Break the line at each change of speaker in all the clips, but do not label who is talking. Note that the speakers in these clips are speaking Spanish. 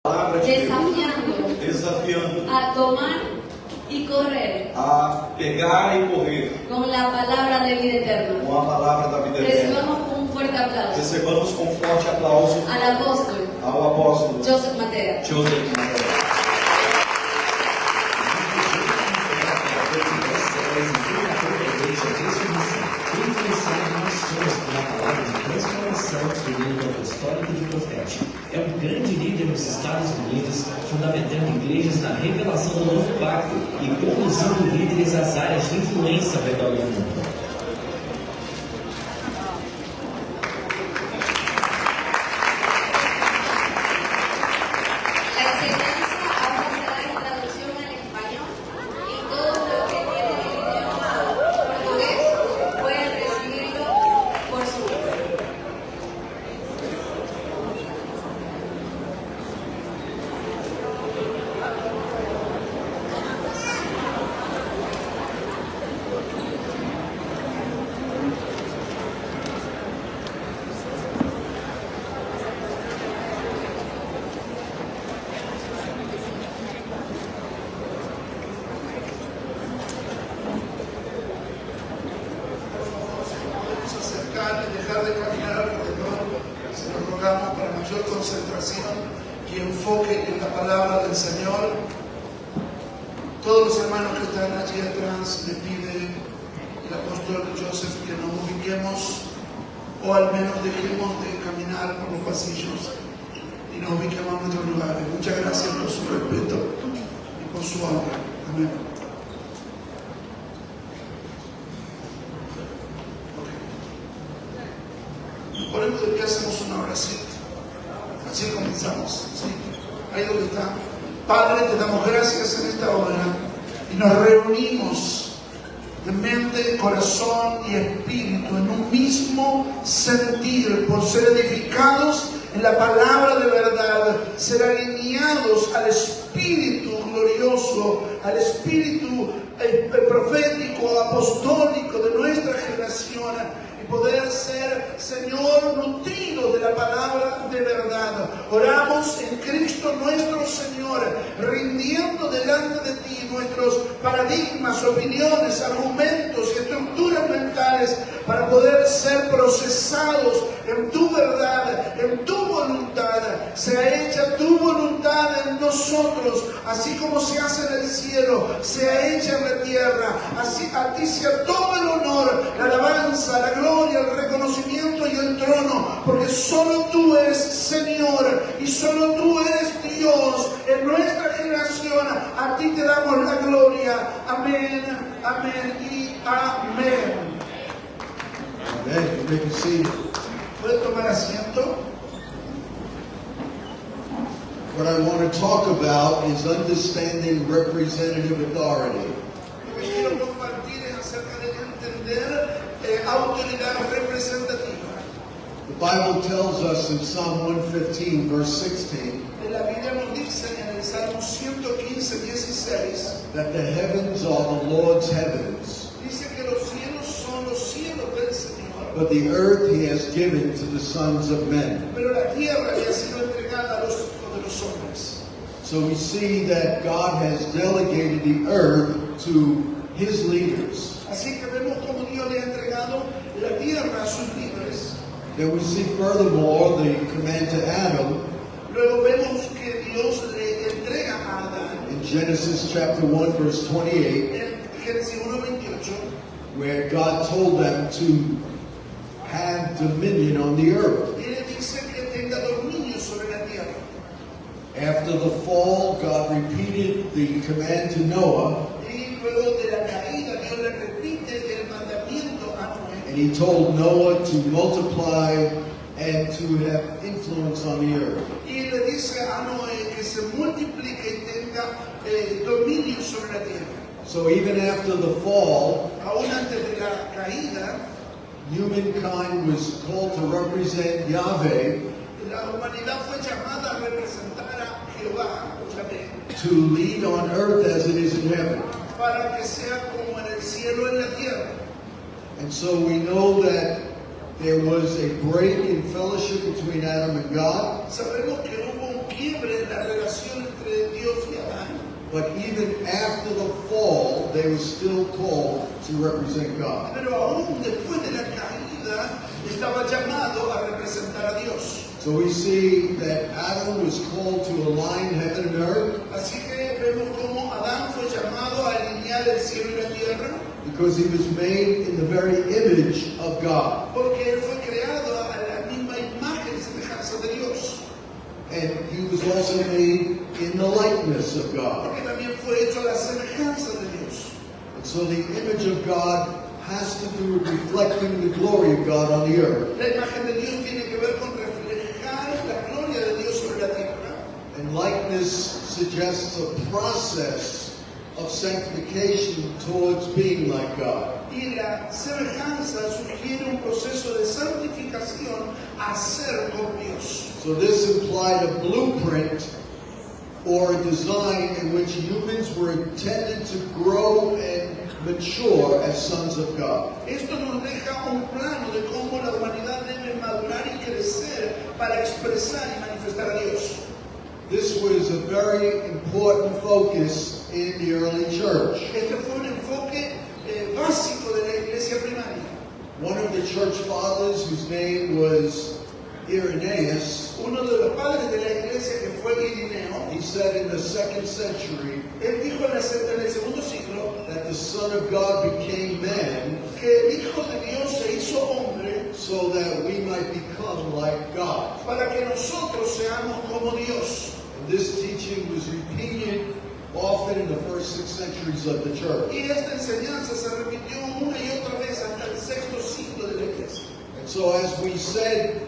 palavra de Deus,
desafiando
desafiando
a tomar y correr
a pegar e correr
con la palabra de vida eterna.
com a palavra da vida eterna.
Recibamos con un fuerte aplauso
Recebamos com forte aplauso
al apóstol
ao apóstolo
Joseph Matera.
Joseph Matera.
Apostólico e profético. É um grande líder nos Estados Unidos, fundamentando igrejas na revelação do novo pacto e conduzindo líderes às áreas de influência ao redor do mundo.
La enseñanza ahora será en traducción al español y todos los que tienen el idioma portugués pueden recibirlo por Zoom.
Acercar y dejar de caminar alrededor, se lo rogamos para mayor concentración y enfoque en la palabra del Señor. Todos los hermanos que están allí atrás le pide el apóstol Joseph que nos ubiquemos o al menos dejemos de caminar por los pasillos y nos ubiquemos en nuestros lugares. Muchas gracias por su respeto y por su honra. Amén. Ponemos de pie, hacemos una oración. Así comenzamos. ¿Sí? Ahí donde está. Padre, te damos gracias en esta hora y nos reunimos de mente, corazón y espíritu en un mismo sentir por ser edificados en la palabra de verdad, ser alineados al espíritu glorioso, al espíritu profético, apostólico de nuestra generación. Poder ser, Señor, nutridos de la palabra de verdad. Oramos en Cristo nuestro Señor, rindiendo delante de ti nuestros paradigmas, opiniones, argumentos y estructuras mentales para poder ser procesados en tu verdad, en tu voluntad. Sea hecha tu voluntad en nosotros, así como se hace en el cielo, sea hecha en la tierra. Así a ti sea todo el honor, la alabanza, la gloria, el reconocimiento y el trono, porque solo tú eres Señor y solo tú eres Dios en nuestra generación. A ti te damos la gloria. Amén, amén y amén.
Amen. You may be seated.
¿Puede tomar asiento?
What I want to talk about is understanding representative authority.
Lo que quiero compartir es acerca de entender autoridad representativa.
The Bible tells us in Psalm 115, verse 16,
La Biblia nos dice en el Salmo 115, 16,
that the heavens are the Lord's heavens,
dice que los cielos son los cielos del Señor,
but the earth he has given to the sons of men.
pero la tierra le ha sido entregada a los hijos de los hombres.
So we see that God has delegated the earth to his leaders.
Así que vemos como Dios le ha entregado la tierra a sus líderes.
Then we see furthermore the command to Adam
Luego vemos que Dios le entrega a Adán
in Genesis chapter 1, verse 28,
en Génesis 1:28,
where God told them to have dominion on the earth.
y le dice que tenga dominio sobre la tierra.
After the fall, God repeated the command to Noah,
Y luego de la caída, Dios le repite el mandamiento a Noé.
and he told Noah to multiply and to have influence on the earth.
Y le dice a Noé que se multiplique y tenga dominio sobre la tierra.
So even after the fall,
Aún antes de la caída,
humankind was called to represent Yahweh,
la humanidad fue llamada a representar a Jehová, Yahvé,
to lead on earth as it is in heaven.
para que sea como en el cielo en la tierra.
And so we know that there was a break in fellowship between Adam and God.
Sabemos que hubo un quiebre en la relación entre Dios y Adán.
But even after the fall, they were still called to represent God.
Pero aún después de la caída, estaba llamado a representar a Dios.
So we see that Adam was called to align heaven and earth
Así que vemos cómo Adán fue llamado a alinear el cielo y la tierra,
because he was made in the very image of God.
porque él fue creado a la misma imagen y semejanza de Dios,
And he was also made in the likeness of God.
porque también fue hecho a la semejanza de Dios.
And so the image of God has to do with reflecting the glory of God on the earth.
La imagen de Dios tiene que ver con reflejar la gloria de Dios sobre la tierra.
And likeness suggests a process of sanctification towards being like God.
Y la semejanza sugiere un proceso de santificación a ser con Dios.
So this implied a blueprint or a design in which humans were intended to grow and mature as sons of God.
Esto nos deja un plano de cómo la humanidad debe madurar y crecer para expresar y manifestar a Dios.
This was a very important focus in the early church.
Este fue un enfoque básico de la iglesia primaria.
One of the church fathers, whose name was Irenaeus,
Uno de los padres de la iglesia, que fue Irineo,
he said in the 2nd century
él dijo en el segundo siglo
that the Son of God became man
que el Hijo de Dios se hizo hombre
so that we might become like God.
para que nosotros seamos como Dios.
And this teaching was repeated often in the first 6 centuries of the church.
Y esta enseñanza se repitió una y otra vez hasta el sexto siglo de la iglesia.
And so as we said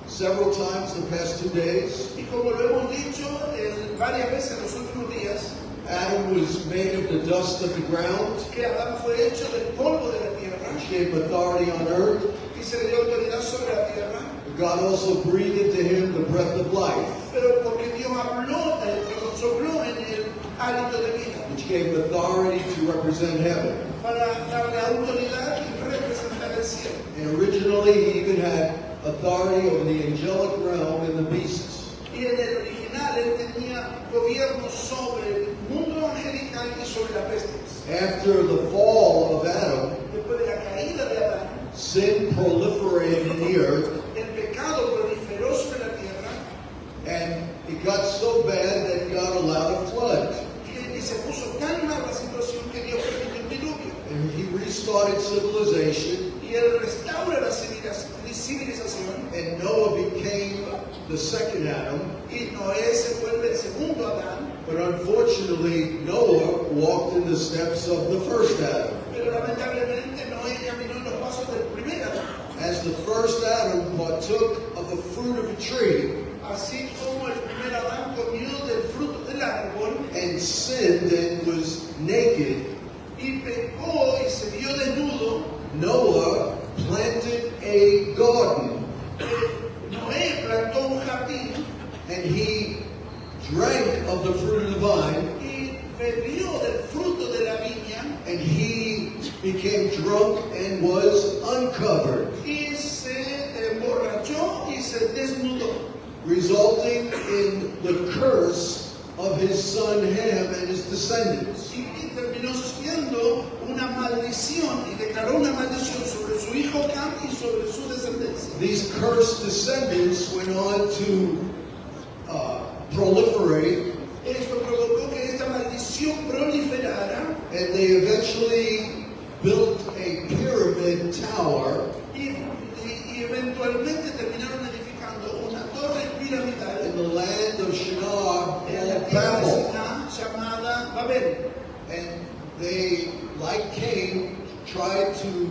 several times the past 2 days,
Y como lo hemos dicho varias veces en los últimos días,
Adam was made of the dust of the ground,
que Adán fue hecho del polvo de la tierra
which gave authority on earth.
y se le dio autoridad sobre la tierra,
God also breathed into him the breath of life,
pero porque Dios habló, sopló en el hálito de vida
which gave authority to represent heaven.
para darle autoridad y representar el cielo.
And originally he even had authority over the angelic realm and the beasts.
Y en el original él tenía gobierno sobre el mundo angelical y sobre las bestias.
After the fall of Adam,
Después de la caída de Adán,
sin proliferated in the earth,
el pecado proliferó sobre la tierra
and it got so bad that God allowed a flood.
y se puso tan mal la situación que Dios permitió un diluvio.
And he restarted civilization,
Y él restaura la civilización
and Noah became the second Adam.
y Noé se vuelve el segundo Adán,
But unfortunately, Noah walked in the steps of the first Adam.
pero lamentablemente Noé caminó en los pasos del primer Adán.
As the first Adam partook of the fruit of a tree
Así como el primer Adán comió del fruto del árbol
and sinned and was naked,
y pecó y se vio desnudo,
Noah planted a garden,
Noé plantó un jardín
and he drank of the fruit of the vine,
y bebió del fruto de la viña
and he became drunk and was uncovered,
y se emborrachó y se desnudó,
resulting in the curse of his son Ham and his descendants.
y terminó siendo una maldición y declaró una maldición sobre su hijo Cam y sobre su descendencia.
These cursed descendants went on to proliferate,
Esto provocó que esta maldición proliferara
and they eventually built a pyramid tower
y eventualmente terminaron edificando una torre piramidal
in the land of Shinar
en la
called
tierra de
Babel.
Siná llamada Babel.
And they, like Cain, tried to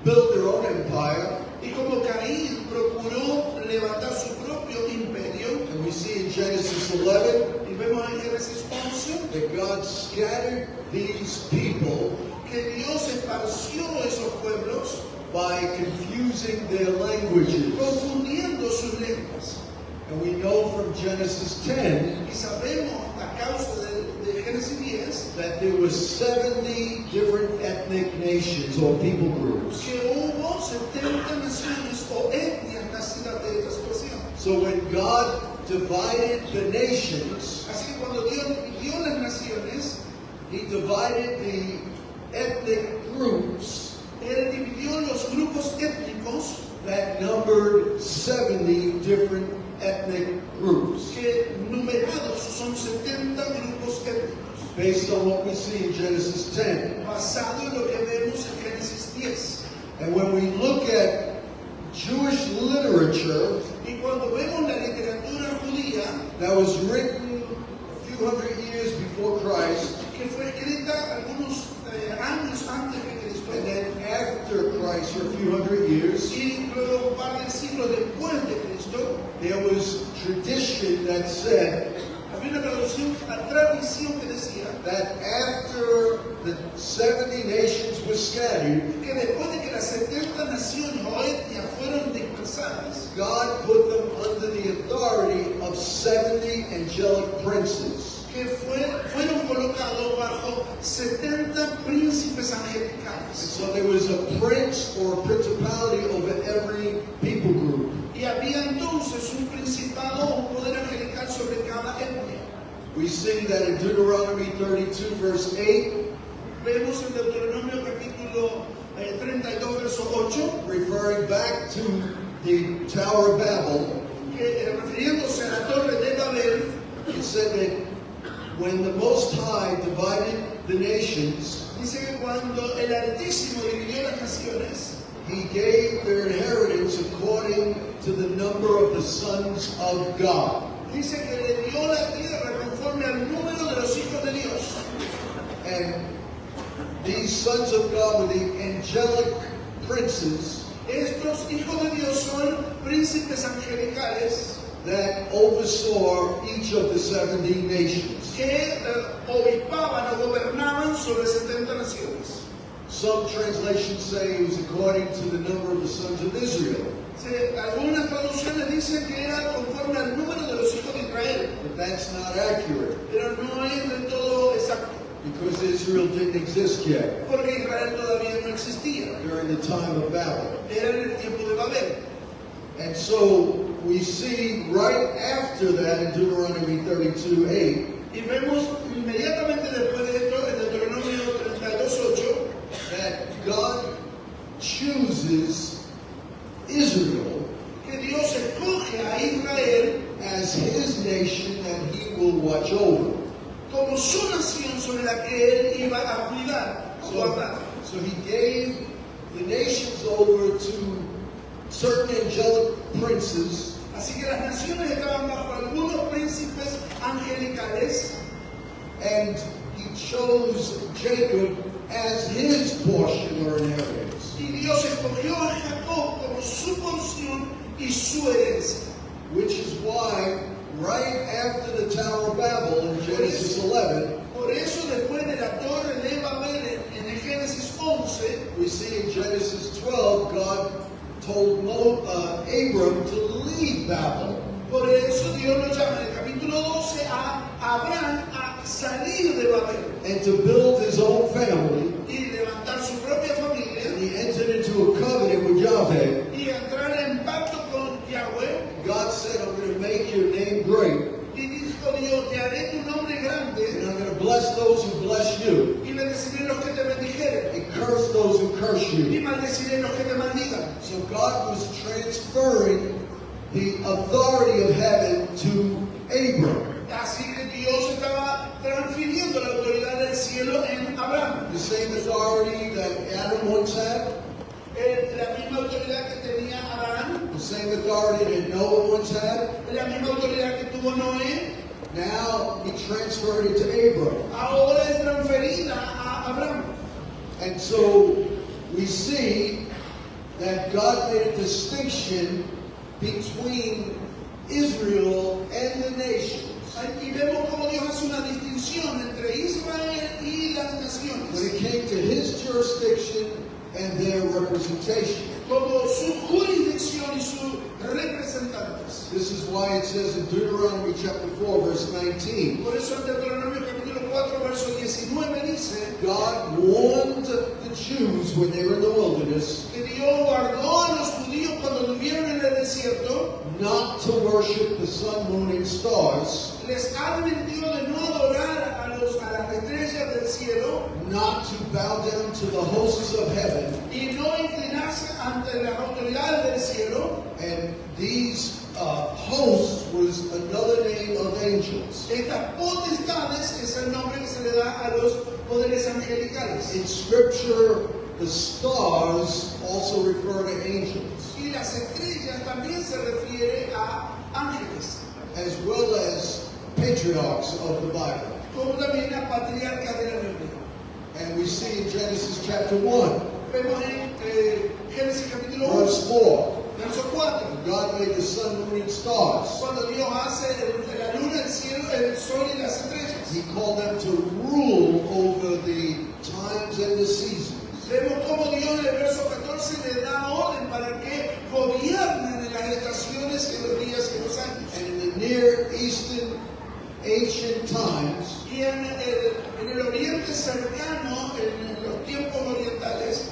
build their own empire.
Y como Caín procuró levantar su propio imperio,
And we see in Genesis 11
y vemos en Génesis 11
that God scattered these people
que Dios esparció esos pueblos,
by confusing their languages.
confundiendo sus lenguas.
And we know from Genesis 10
Y sabemos, a causa de Génesis 10,
that there were 70 different ethnic nations or people groups.
que hubo 70 naciones o etnias nacidas de esta situación.
So when God divided the nations,
Así que cuando Dios dividió las naciones,
he divided the ethnic groups
Él dividió los grupos étnicos
that numbered 70 different ethnic groups,
que numerados son 70 grupos étnicos,
based on what we see in Genesis 10.
basado en lo que vemos en Génesis 10.
And when we look at Jewish literature
Y cuando vemos la literatura judía,
that was written a few hundred years before Christ,
que fue escrita algunos años antes de Cristo,
and then after Christ for a few hundred years,
y luego un par de siglos después de Cristo,
there was tradition that said
había una tradición que decía
that after the 70 nations were scattered,
que después de que las 70 naciones o etnias fueron dispersadas,
God put them under the authority of 70 angelic princes.
que fueron colocados bajo 70 príncipes
And
angelicales.
so there was a prince or a principality over every people group.
Y había entonces un principado o un poder angelical sobre cada etnia.
We see that in Deuteronomy 32 verse 8,
Vemos en Deuteronomio capítulo 32, verso 8,
referring back to the Tower of Babel,
que refiriéndose a la torre de Babel,
it said that when the Most High divided the nations,
dice que cuando el Altísimo dividió las naciones,
He gave their inheritance according to the number of the sons of God.
dice que le dio la tierra conforme al número de los hijos de Dios.
And these sons of God were the angelic princes
Estos hijos de Dios son príncipes angelicales
that oversaw each of the 70 nations.
que obispaban o gobernaban sobre 70 naciones.
Some translations say it was according to the number of the sons of Israel,
Algunas traducciones dicen que era conforme al número de los hijos de Israel,
but that's not accurate
pero no es del todo exacto,
because Israel didn't exist yet
porque Israel todavía no existía,
during the time of Babel.
era en el tiempo de Babel.
And so we see right after that in Deuteronomy 32:8
Y vemos inmediatamente después de esto, en Deuteronomio 32:8,
that God chooses Israel
que Dios escoge a Israel
as His nation that He will watch over.
como su nación sobre la que él iba a cuidar, a guardar.
So He gave the nations over to certain angelic princes,
Así que las naciones estaban bajo algunos príncipes angelicales
and He chose Jacob as His portion or inheritance,
y Dios escogió a Jacob como su porción y su herencia.
which is why right after the Tower of Babel in Genesis 11,
Por eso después de la torre de Babel en el Génesis 11,
we see in Genesis 12 God told Abram to leave Babel
por eso Dios lo llama en el capítulo 12 a Abraham a salir de Babel
and to build his own family,
y levantar su propia familia
and he entered into a covenant with Yahweh.
y entrar en pacto con Yahweh.
God said, I'm going to make your name great,
Y dijo Dios, te haré tu nombre
and
grande
I'm going to bless those who bless you,
y bendeciré los que te bendijeren
and curse those who curse
y
you.
maldeciré los que te maldigan.
So God was transferring the authority of heaven to Abram.
Así que Dios estaba transfiriendo la autoridad del cielo en Abraham.
The same authority that Adam once had,
La misma autoridad que tenía Abraham,
the same authority that Noah once had.
la misma autoridad que tuvo Noé,
Now He transferred it to Abram.
ahora es transferida a Abraham.
And so we see that God made a distinction between Israel and the nations.
Y vemos cómo Dios hace una distinción entre Israel y las
When
naciones,
it came to His jurisdiction and their representation.
como su jurisdicción y sus representantes.
This is why it says in Deuteronomy chapter 4, verse 19.
Por eso en Deuteronomio capítulo 4, verso 19 dice
God warned the Jews when they were in the wilderness
que Dios guardó a los judíos cuando estuvieron en el desierto,
not to worship the sun, moon, and stars,
les advirtió de no adorar a las estrellas del cielo
not to bow down to the hosts of heaven.
y no inclinarse ante las autoridades del cielo.
And these hosts was another name of angels.
Estas potestades es el nombre que se le da a los poderes angelicales.
In Scripture, the stars also refer to angels,
Y las estrellas también se refiere a ángeles,
as well as patriarchs of the Bible.
como también a patriarcas de la Biblia.
And we see in Genesis chapter 1,
Vemos en Génesis capítulo 1,
verse 4,
verso 4,
God made the sun, moon, and stars.
cuando Dios hace la luna, el cielo, el sol y las estrellas.
He called them to rule over the times and the seasons.
Vemos cómo Dios en el verso 14 le da orden para que gobiernen en las estaciones, en los días y en los años.
And in the Near Eastern ancient times,
Y en el oriente cercano, en los tiempos orientales,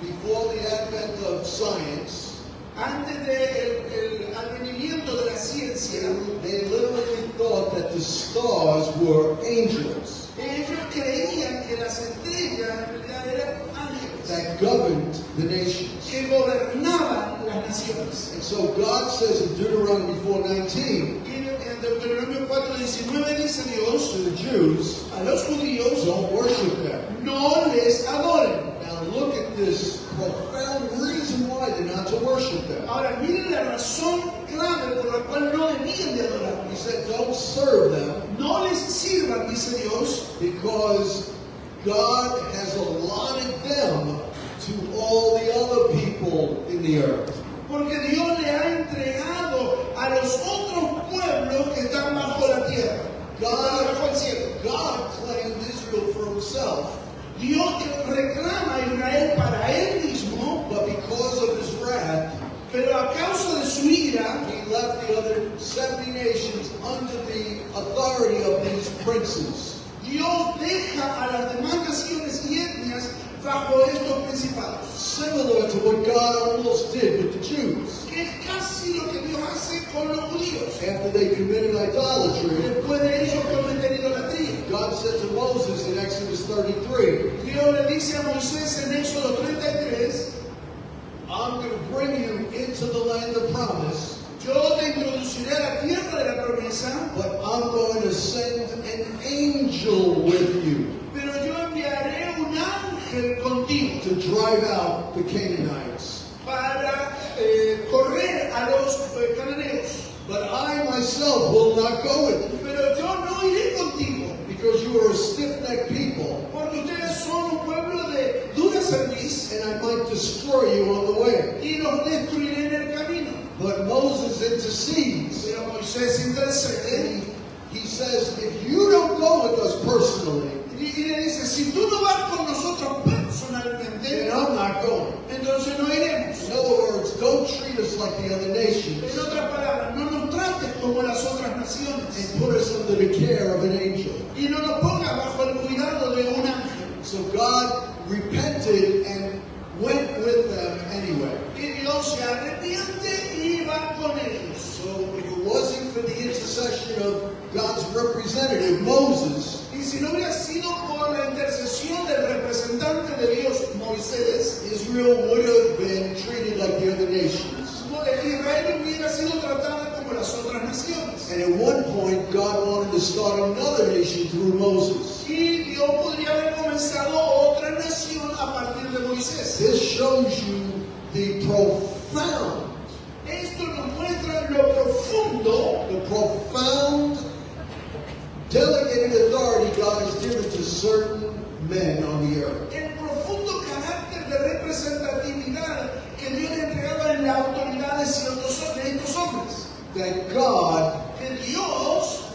before the advent of science,
antes del advenimiento de la ciencia,
they literally thought that the stars were angels
ellos creían que las estrellas en realidad eran ángeles
that governed the nations.
que gobernaban las naciones.
And so God says in Deuteronomy 4:19
Y en Deuteronomio 4:19 dice Dios
to the Jews,
a los judíos:
don't worship them.
no les adoren.
Now look at this profound reason why they're not to worship them.
Ahora miren la razón clave por la cual no debían de adorar.
He said, don't serve them
No les sirvan, dice Dios,
because God has allotted them to all the other people in the earth.
porque Dios le ha entregado a los otros pueblos que están bajo la tierra, bajo el cielo.
God claimed Israel for himself,
Dios reclama a Israel para él mismo,
but because of his wrath,
pero a causa de su ira,
he left the other 70 nations under the authority of these princes.
Dios deja a las demás naciones y etnias bajo estos principados.
Similar to what God almost did with the Jews.
Que es casi lo que Dios hace con los judíos.
After they committed idolatry,
Después de ellos cometer idolatría,
God said to Moses in Exodus 33,
Dios le dice a Moisés en Éxodo 33,
I'm going to bring you into the land of promise,
yo te introduciré a la tierra de la promesa,
but I'm going to send an angel with you
pero yo enviaré un ángel contigo
to drive out the Canaanites.
para correr a los cananeos.
But I myself will not go with you,
Pero yo no iré contigo,
because you are a stiff-necked people,
porque ustedes son un pueblo de dura cerviz
and I might destroy you on the way.
y los destruiré en el camino.
But Moses intercedes.
Pero Moisés intercede
He says, if you don't go with us personally,
y le dice: si tú no vas con nosotros personalmente,
then I'm not going.
entonces no iremos.
In other words, don't treat us like the other nations
En otras palabras, no nos trates como las otras naciones
and put us under the care of an angel.
y no nos pongas bajo el cuidado de un ángel.
So God repented and went with them anyway.
Y Dios se arrepiente y va con ellos.
So if it wasn't for the intercession of God's representative, Moses,
Y si no hubiera sido por la intercesión del representante de Dios, Moisés,
Israel would have been treated like the other nations.
Israel hubiera sido tratada como las otras naciones.
And at one point, God wanted to start another nation through Moses.
Y Dios podría haber comenzado otra nación a partir de Moisés.
This shows you the profound
Esto nos muestra lo profundo,
delegated authority God has given to certain men on the earth.
el profundo carácter de representatividad que Dios le entregaba en la autoridad de estos hombres.
That God
Que Dios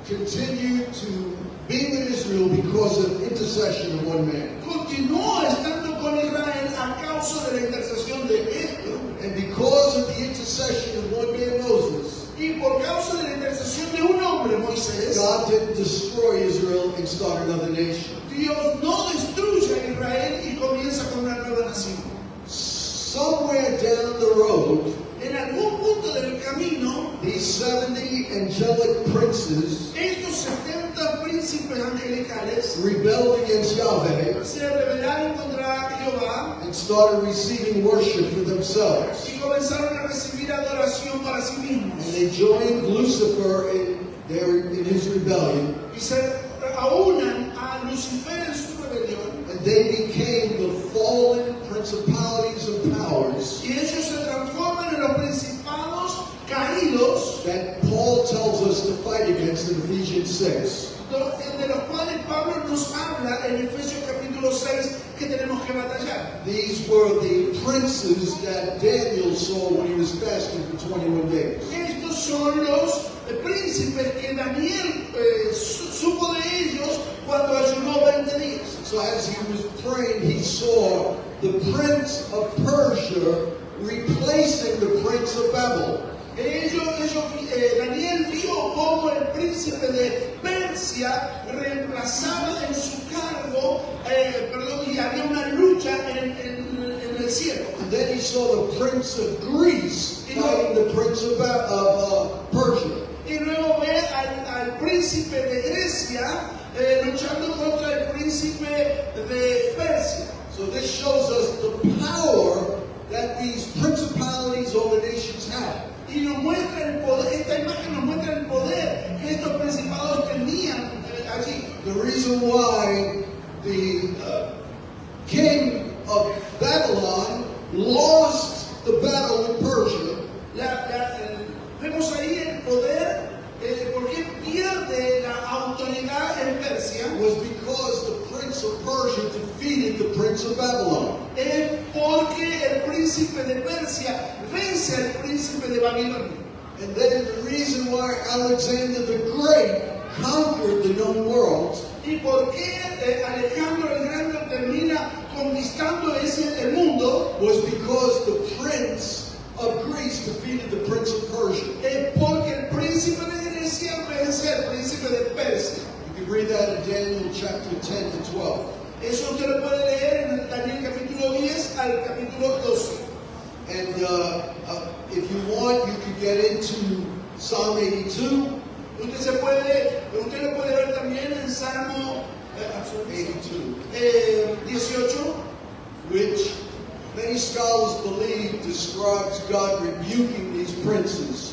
continued to be with Israel because of intercession of one man.
continuó estando con Israel a causa de la intercesión de esto.
And because of the intercession of one man, Moses,
Y por causa de la intercesión de un hombre, Moisés,
God didn't destroy Israel and start another nation.
Dios no destruye a Israel y comienza con una nueva nación.
Somewhere down the road,
En algún punto del camino,
these 70 angelic princes
estos 70 príncipes angelicales
rebelled against Yahweh
se rebelaron contra Jehová
and started receiving worship for themselves.
y comenzaron a recibir adoración para sí
And
mismos.
they joined Lucifer in his rebellion,
Y se aunan a Lucifer en su rebelión.
and they became the fallen principalities and powers
Y ellos se transforman en los principados caídos,
that Paul tells us to fight against in Ephesians 6.
de los cuales Pablo nos habla en Efesios capítulo 6 que tenemos que batallar.
These were the princes that Daniel saw when he was fasting for 21 days.
Estos son los príncipes que Daniel supo de ellos cuando ayunó 20 días.
So as he was praying, he saw the prince of Persia replacing the prince of Babel.
Daniel vio cómo el príncipe de Persia reemplazaba en su cargo, y había una lucha en el cielo.
And then he saw the prince of Greece fighting the prince of Persia.
Y luego ve al príncipe de Grecia luchando contra el príncipe de Persia.
So this shows us the power that these principalities over nations have.
Y nos muestra el poder, esta imagen nos muestra el poder que estos principados tenían allí.
The reason why the king of Babylon lost the battle with Persia
Vemos ahí el poder, porque pierde la autoridad en Persia,
was because the prince of Persia defeated the prince of Babylon.
porque el príncipe de Persia vence al príncipe de Babilonia.
And then the reason why Alexander the Great conquered the known world
¿Y por qué Alejandro el Grande termina conquistando el mundo?
was because the prince of Greece defeated the prince of Persia.
Porque el príncipe de Grecia vence al príncipe de Persia.
You can read that in Daniel chapter 10 to 12.
Eso usted lo puede leer en Daniel capítulo 10 al capítulo 12.
And if you want, you can get into Psalm 82.
Usted lo puede ver también en Salmo
82,
18,
which many scholars believe describes God rebuking these princes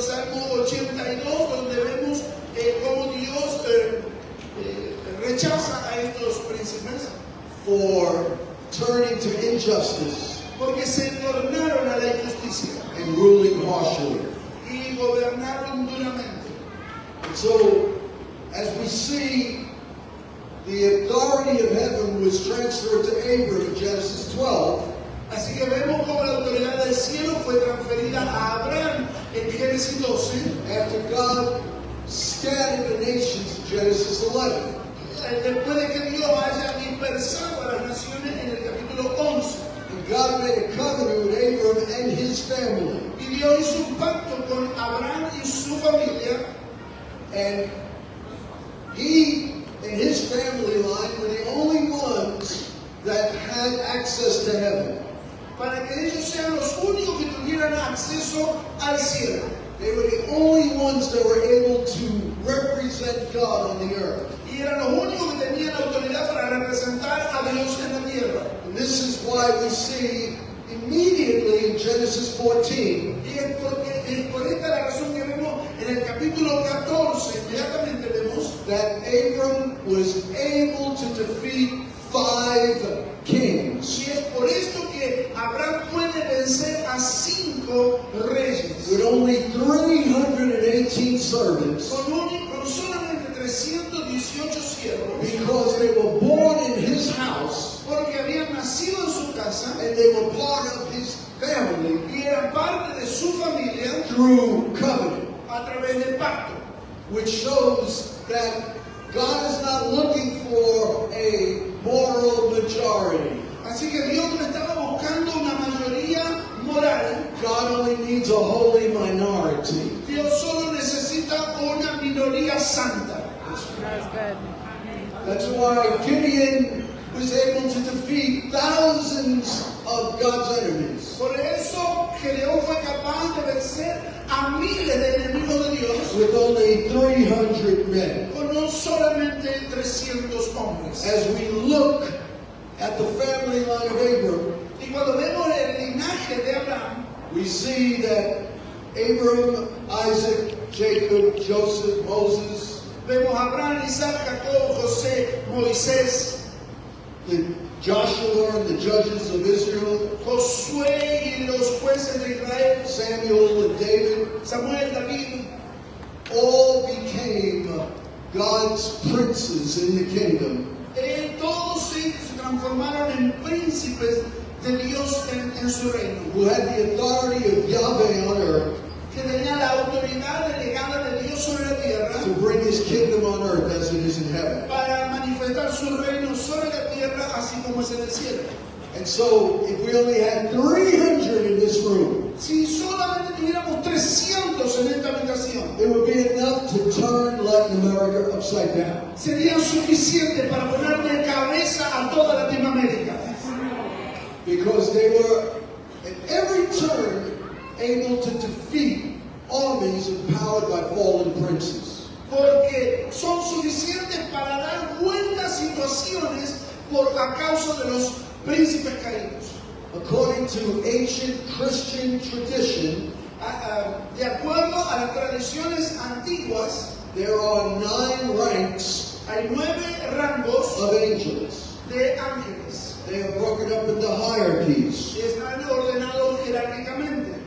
Salmo 82, donde vemos cómo Dios rechaza a estos príncipes
for turning to injustice
porque se tornaron a la injusticia
and ruling harshly.
y gobernaron duramente.
And so, as we see, the authority of heaven was transferred to Abram in Genesis 12.
Así que vemos cómo la autoridad del cielo fue transferida a Abraham en Génesis 12,
After God scattered the nations in Genesis 11.
después de que Dios haya dispersado a las naciones en el capítulo 11.
And God made a covenant with Abram and his family.
Y Dios hizo un pacto con Abraham y su familia,
And he and his family line were the only ones that had access to heaven.
para que ellos sean los únicos que tuvieran acceso al cielo.
They were the only ones that were able to represent God on the earth.
Y eran los únicos que tenían autoridad para representar a Dios en la tierra.
And this is why we see immediately in Genesis 14
Y es por esta la razón que vemos en el capítulo 14, inmediatamente vemos
that Abram was able to defeat 5 kings
y es por esto que Abraham puede vencer a 5 reyes
with only 318 servants
con solamente 318 siervos,
because they were born in his house
porque habían nacido en su casa
and they were part of his family
y eran parte de su familia
through covenant,
a través del pacto.
which shows that God is not looking for a moral majority.
Así que Dios no estaba buscando una mayoría moral,
God only needs a holy minority.
señoría santa.
That's why Gideon was able to defeat thousands of God's enemies
Por eso Gedeón fue capaz de vencer a miles de enemigos de Dios
with only 300 men.
con no solamente 300 hombres.
As we look at the family line of Abram,
Y cuando vemos el linaje de Abraham,
we see that Abram, Isaac, Jacob, Joseph, Moses,
vemos a Abraham, Isaac, Jacob, José, Moisés,
the Joshua and the judges of Israel,
Josué y los jueces de Israel,
Samuel and David,
Samuel, David,
all became God's princes in the kingdom.
todos ellos se transformaron en príncipes de Dios en su reino,
Who had the authority of Yahweh on earth
que tenían la autoridad delegada de Dios sobre la tierra
to bring his kingdom on earth as it is in heaven.
para manifestar su reino sobre la tierra así como es en el cielo.
And so, if we only had 300 in this room,
Si solamente tuviéramos 300 en esta habitación,
it would be enough to turn Latin America upside down.
sería suficiente para ponerle cabeza a toda Latinoamérica.
Because they were, at every turn, able to defeat armies empowered by fallen princes.
Porque son suficientes para dar buenas situaciones por a causa de los príncipes caídos.
According to ancient Christian tradition,
De acuerdo a las tradiciones antiguas,
there are 9 ranks
hay 9 rangos
of angels.
de ángeles.
They are broken up into hierarchies.
Y están ordenados jerárquicamente.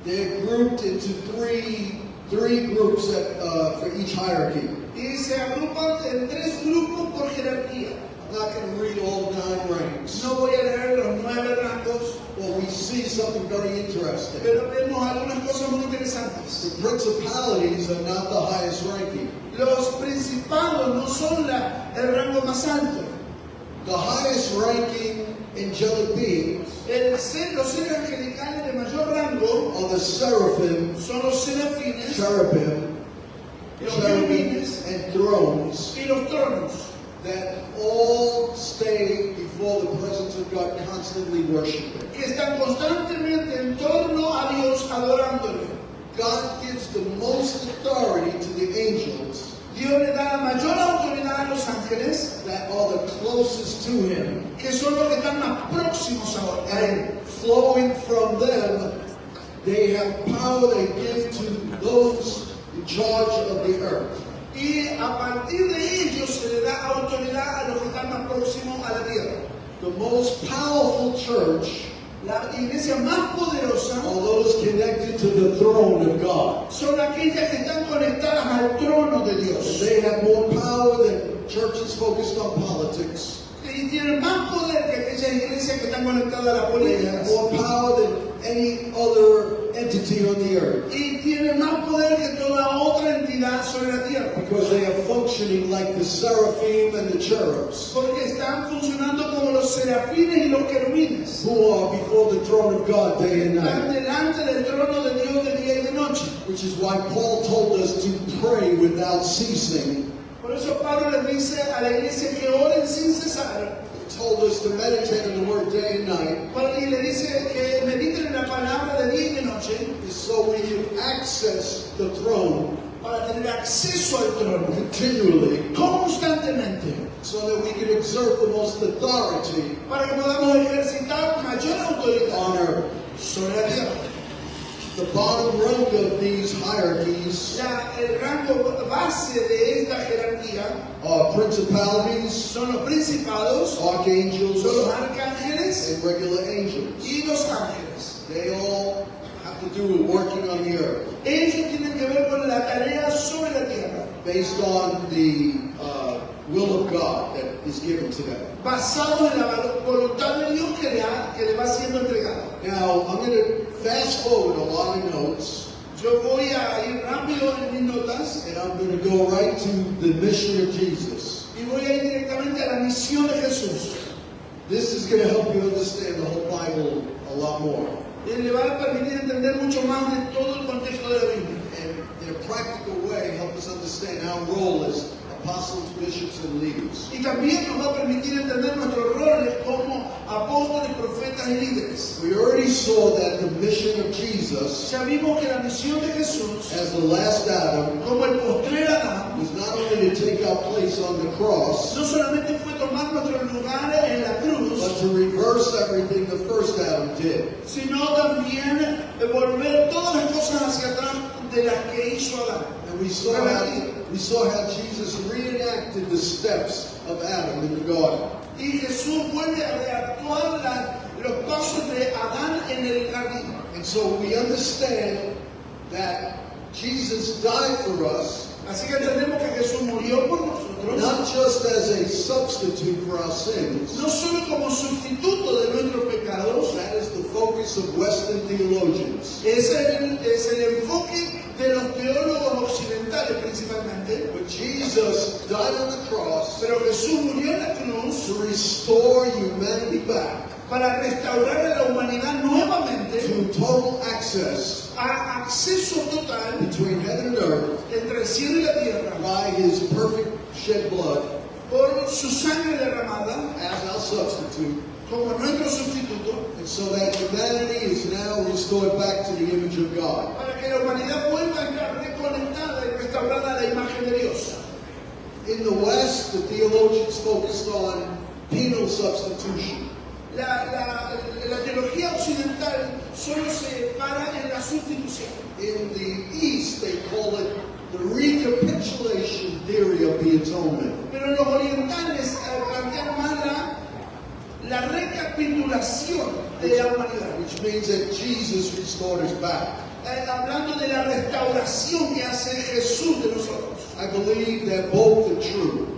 They're grouped into three groups for each hierarchy.
Y se agrupan en 3 grupos por jerarquía.
I'm not going to read all 9 ranks.
No voy a leer los 9 rangos,
Well, we see something very interesting.
pero vemos algunas cosas muy interesantes.
The principalities are not the highest ranking.
Los principados no son el rango más alto.
The highest ranking angelic beings
Los seres angelicales de mayor rango
are the seraphim,
son los serafines,
cherubim,
los querubines
and thrones
y los tronos,
that all stay before the presence of God, constantly worshiping.
que están constantemente en torno a Dios adorándole.
God gives the most authority to the angels
Dios le da la mayor autoridad a los ángeles,
that are the closest to Him.
que son los que están más próximos a Él.
And flowing from them, they have power they give to those in charge of the earth.
Y a partir de ellos se le da autoridad a los que están más próximos a la tierra.
The most powerful church
La iglesia más poderosa
are those connected to the throne of God.
son aquellas que están conectadas al trono de Dios.
They have more power than churches focused on politics.
Y tienen más poder que aquellas iglesias que están conectadas a la
They
política.
have more power than any other entity on the earth.
Y tienen más poder que toda otra entidad sobre la tierra.
Because they are functioning like the seraphim and the cherubs,
Porque están funcionando como los serafines y los querubines.
who are before the throne of God day and
Están
night.
delante del trono de Dios de día y de noche.
Which is why Paul told us to pray without ceasing.
Por eso Pablo le dice a la iglesia que oren sin cesar.
He told us to meditate on the word day and night,
Y le dice que mediten en la palabra de día y de noche
so we can access the throne
para tener acceso al trono
continually,
constantemente.
so that we can exert the most authority
Para que podamos ejercitar mayor autoridad
on earth.
sobre la tierra.
The bottom rung of these hierarchies
El rango base de esta jerarquía
are principalities,
son los principados,
archangels,
son los arcángeles
and regular angels.
y los ángeles.
They all have to do with working on the earth
Ellos tienen que ver con la tarea sobre la tierra,
based on the will of God that is given to them.
basado en la voluntad de Dios que le va siendo entregada.
Now, I'm going to fast forward a lot of notes,
Yo voy a ir rápido en mis notas
and I'm going to go right to the mission of Jesus.
y voy a ir directamente a la misión de Jesús.
This is going to help you understand the whole Bible a lot more.
Y le va a permitir entender mucho más de todo el contexto de la Biblia.
in a practical way help us understand our role as apostles, bishops, and leaders.
Y también nos va a permitir entender nuestros roles como apóstoles, profetas y líderes.
We already saw that the mission of Jesus
Ya vimos que la misión de Jesús,
as the last Adam
como el postrer Adán,
was not only to take our place on the cross,
no solamente fue tomar nuestros lugares en la cruz,
but to reverse everything the first Adam did.
sino también volver todas las cosas hacia atrás de las que hizo Adán.
And we saw how Jesus reenacted the steps of Adam in the garden.
Y Jesús vuelve a reactuar los pasos de Adán en el jardín.
And so we understand that Jesus died for us,
Así que entendemos que Jesús murió por nosotros,
not just as a substitute for our sins.
no solo como sustituto de nuestros pecados.
That is the focus of Western theologians.
Es el enfoque de los teólogos occidentales principalmente.
But Jesus died on the cross
Pero Jesús murió en la cruz
to restore humanity back
para restaurar a la humanidad nuevamente
to total access
a acceso total
between heaven and earth
entre el cielo y la tierra
by his perfect shed blood
por su sangre derramada
as our substitute,
como nuestro sustituto,
and so that humanity is now restored back to the image of God.
para que la humanidad vuelva a estar reconectada y restaurada a la imagen de Dios.
In the West, the theologians focused on penal substitution.
La teología occidental solo se para en la sustitución.
In the East, they call it the recapitulation theory of the atonement.
Pero los orientales plantean más la recapitulación de la humanidad.
Which means that Jesus restored us back.
Hablando de la restauración que hace Jesús de nosotros.
I believe that both are true.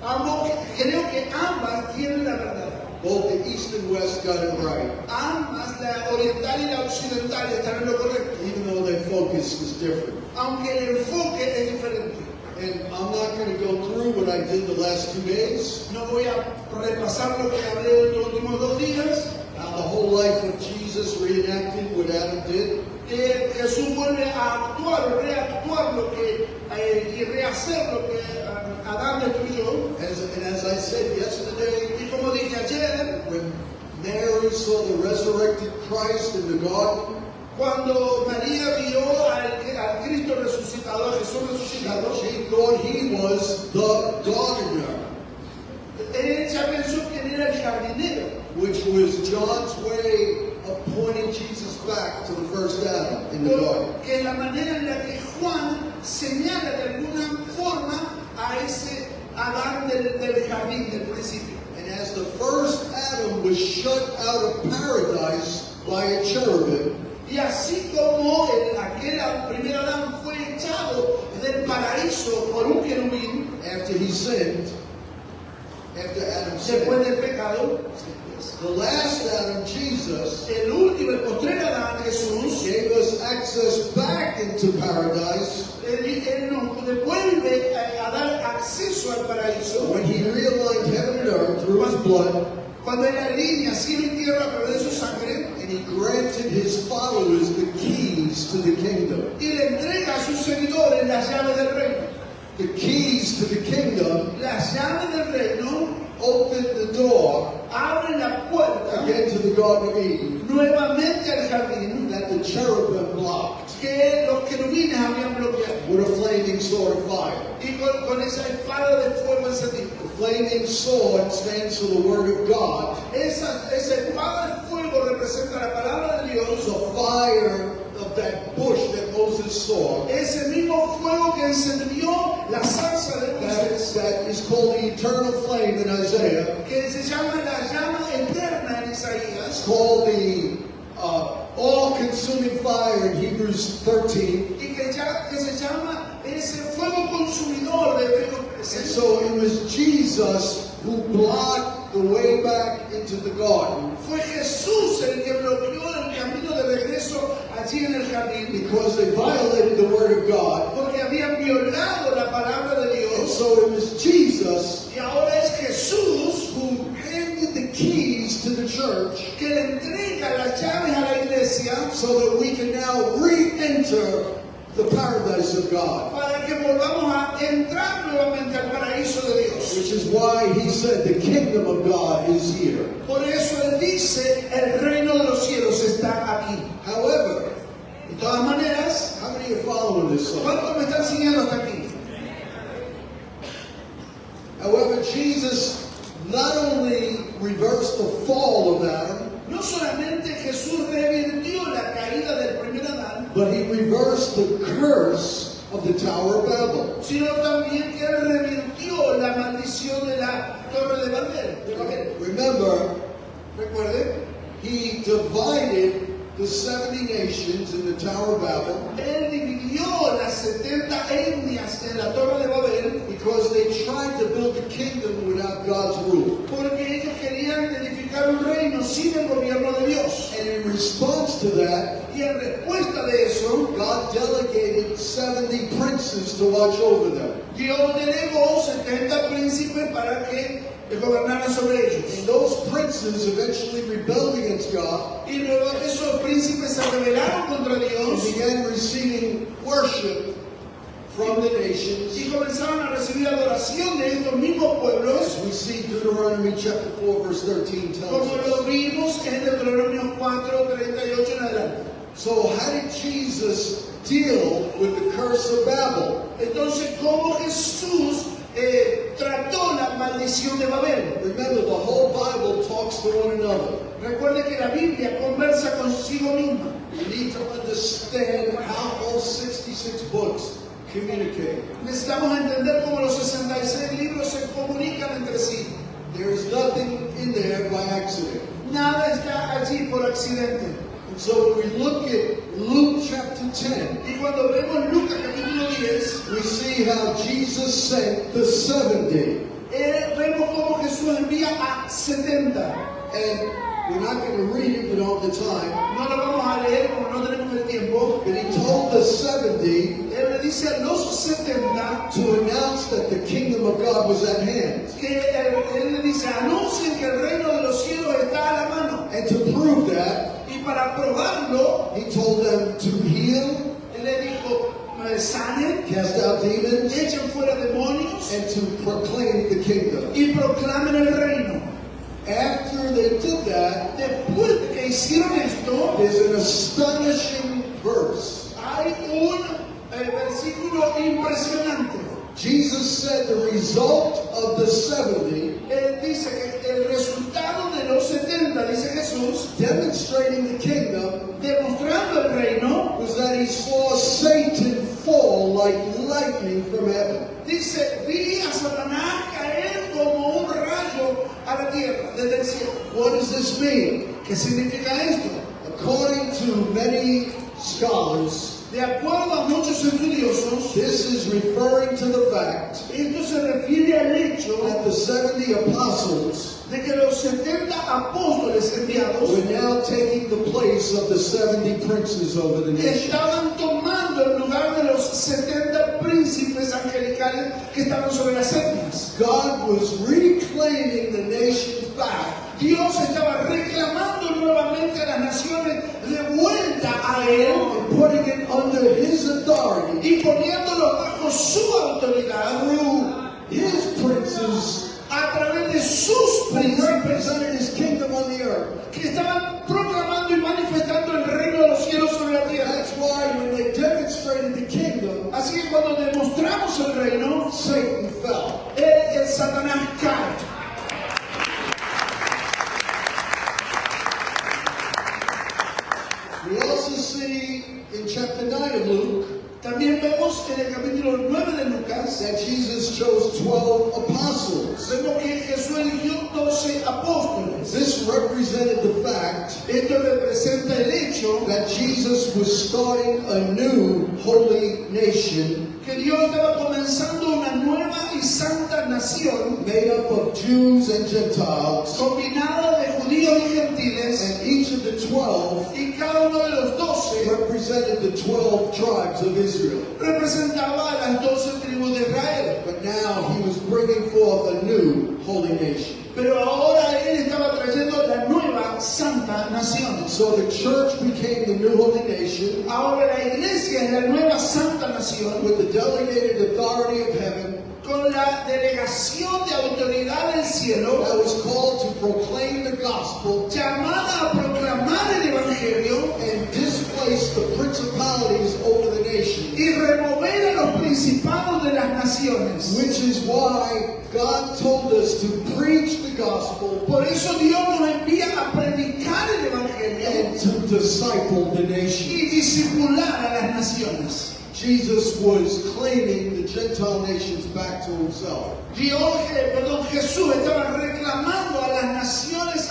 Creo que ambas tienen la verdad.
Both the East and West got it right,
Ambas, la oriental y la occidental, están en lo correcto.
even though their focus is different.
Aunque el enfoque es diferente.
And I'm not going to go through what I did the last 2 days.
No voy a repasar lo que hablé los últimos 2 días.
How the whole life of Jesus reenacted what Adam did.
Que Jesús vuelve a actuar o reactuar y rehacer lo que Adán destruyó.
And as I said yesterday,
Y como dije ayer,
when Mary saw the resurrected Christ in the garden,
cuando María vio al Cristo resucitado, a Jesús resucitado,
she thought he was the gardener,
ella pensó que él era el jardinero,
which was John's way of pointing Jesus back to the first Adam in the garden.
que la manera en la que Juan señala de alguna forma a ese Adán del jardín del principio.
And as the first Adam was shut out of paradise by a cherubim,
Y así como aquel primer Adán fue echado del paraíso por un querubín
after he sinned, after Adam
después
sinned,
del pecado,
the last Adam, Jesus,
el último, el postrer Adán, Jesús,
gave us access back into paradise
él nos devuelve a dar acceso al paraíso
when he realigned heaven and earth through his blood,
cuando él alinea cielo y tierra a través de su sangre
and he granted his followers the keys to the kingdom.
y le entrega a sus seguidores las llaves del reino.
The keys to the kingdom
Las llaves del reino
opened the door
abren la puerta
again to the Garden of Eden
nuevamente al jardín
that the cherubim blocked
que los querubines habían bloqueado
with a flaming sword of fire.
y con esa espada de fuego encendido.
The flaming sword stands for the word of God.
Esa espada de fuego representa la palabra de Dios,
The fire of that bush that Moses saw,
ese mismo fuego que encendió la zarza de Moisés,
that is called the eternal flame in Isaiah.
que se llama la llama eterna en
It's
Isaías,
called the all-consuming fire in Hebrews 13.
y que se llama ese fuego consumidor de Hebreos
And
13.
so it was Jesus who blocked the way back into the garden
Fue Jesús el que bloqueó el camino de regreso allí en el jardín,
because they violated the word of God.
porque habían violado la palabra de
And
Dios.
so it was Jesus
Y ahora es Jesús
who handed the keys to the church
que le entrega las llaves a la iglesia
so that we can now re-enter the paradise of God.
para que volvamos a entrar nuevamente al paraíso de Dios.
Which is why he said the kingdom of God is here.
Por eso Él dice, el reino de los cielos está aquí.
However,
De todas maneras,
how many are following this song?
¿cuántos me están siguiendo hasta aquí?
However, Jesus not only reversed the fall of Adam,
No solamente Jesús revirtió la caída del primer Adán,
but he reversed the curse of the Tower of Babel.
sino también que Él revirtió la maldición de la torre de Babel.
Remember,
Recuerden,
he divided the 70 nations in the Tower of Babel
Él dividió las 70 etnias en la torre de Babel
because they tried to build a kingdom without God's rule.
porque ellos querían edificar un reino sin el gobierno de Dios.
And in response to that,
Y en respuesta de eso,
God delegated 70 princes to watch over them.
Dios delegó 70 príncipes para que gobernaran sobre ellos.
And those princes eventually rebelled against God
Y luego esos príncipes se rebelaron contra
and
Dios
began receiving worship from the nations.
y comenzaron a recibir adoración de estos mismos pueblos,
As we see Deuteronomy chapter 4 verse 13 tells
como lo
us.
vimos en Deuteronomio 4, 38 en adelante.
So how did Jesus deal with the curse of Babel?
Entonces, ¿cómo Jesús trató la maldición de Babel?
Remember, the whole Bible talks to one another.
Recuerde que la Biblia conversa consigo misma.
You need to understand how all 66 books communicate.
Necesitamos entender cómo los 66 libros se comunican entre sí.
There is nothing in there by accident.
Nada está allí por accidente.
And so when we look at Luke chapter 10,
Y cuando vemos Lucas capítulo 10,
we see how Jesus sent the 70.
vemos cómo Jesús envía a 70.
And we're not going to read it, we don't have the time.
No lo vamos a leer como no tenemos el tiempo.
But he told the 70
Él le dice a los 70
to announce that the kingdom of God was at hand.
que él le dice, anuncien que el reino de los cielos está a la mano.
And to prove that,
Y para probarlo,
he told them to heal,
él le dijo, sanen,
cast out demons,
echen fuera demonios
and to proclaim the kingdom.
y proclamen el reino.
After they did that,
Después de que hicieron esto,
there's an astonishing verse.
hay un versículo impresionante.
Jesus said the result of the 70,
Él dice que el resultado de los 70, dice Jesús,
demonstrating the kingdom,
demostrando el reino,
was that he saw Satan fall like lightning from heaven.
dice, vi a Satanás caer como un rayo a la tierra, desde el cielo.
What does this mean?
¿Qué significa esto?
According to many scholars,
De acuerdo a muchos estudiosos,
this is referring to the fact
esto se refiere al hecho
that the 70 apostles
de que los 70 apóstoles enviados
were now taking the place of the 70 princes over the nation.
estaban tomando el lugar de los 70 príncipes angelicales que estaban sobre las etnias.
God was reclaiming the nations back
Dios estaba reclamando nuevamente a las naciones de vuelta a Él
and putting it under his authority
y poniéndolo bajo su autoridad
through his princes
a través de sus
who
príncipes
represented his kingdom on the earth.
que estaban proclamando y manifestando el reino de los cielos sobre la tierra.
That's why when they demonstrated the kingdom,
Así que cuando demostramos el reino,
Satan fell.
el Satanás cae.
We also see in chapter 9 of Luke
También vemos en el capítulo 9 de Lucas,
that Jesus chose 12 apostles.
vemos que Jesús eligió 12 apóstoles.
This represented the fact
Esto representa el hecho
that Jesus was starting a new holy nation
que Dios estaba comenzando una nueva y santa nación
made up of Jews and Gentiles,
combinada de judíos y gentiles,
and each of the 12
y cada uno de los 12
represented the 12 tribes of Israel.
representaba a las 12 tribus de Israel.
But now he was bringing forth a new holy nation.
Pero ahora él estaba trayendo la nueva santa nación.
so the church became the new holy nation
Ahora la iglesia es la nueva santa nación
with the delegated authority of heaven
con la delegación de autoridad del cielo,
that was called to proclaim the gospel
llamada a proclamar el evangelio
and displace the principalities over the nation.
y remover a los principados de las naciones.
Which is why God told us to preach the gospel
Por eso Dios nos envía a predicar el evangelio
and to disciple the nation.
y discipular a las naciones.
Jesus was claiming the Gentile nations back to himself.
Jesús estaba reclamando a las naciones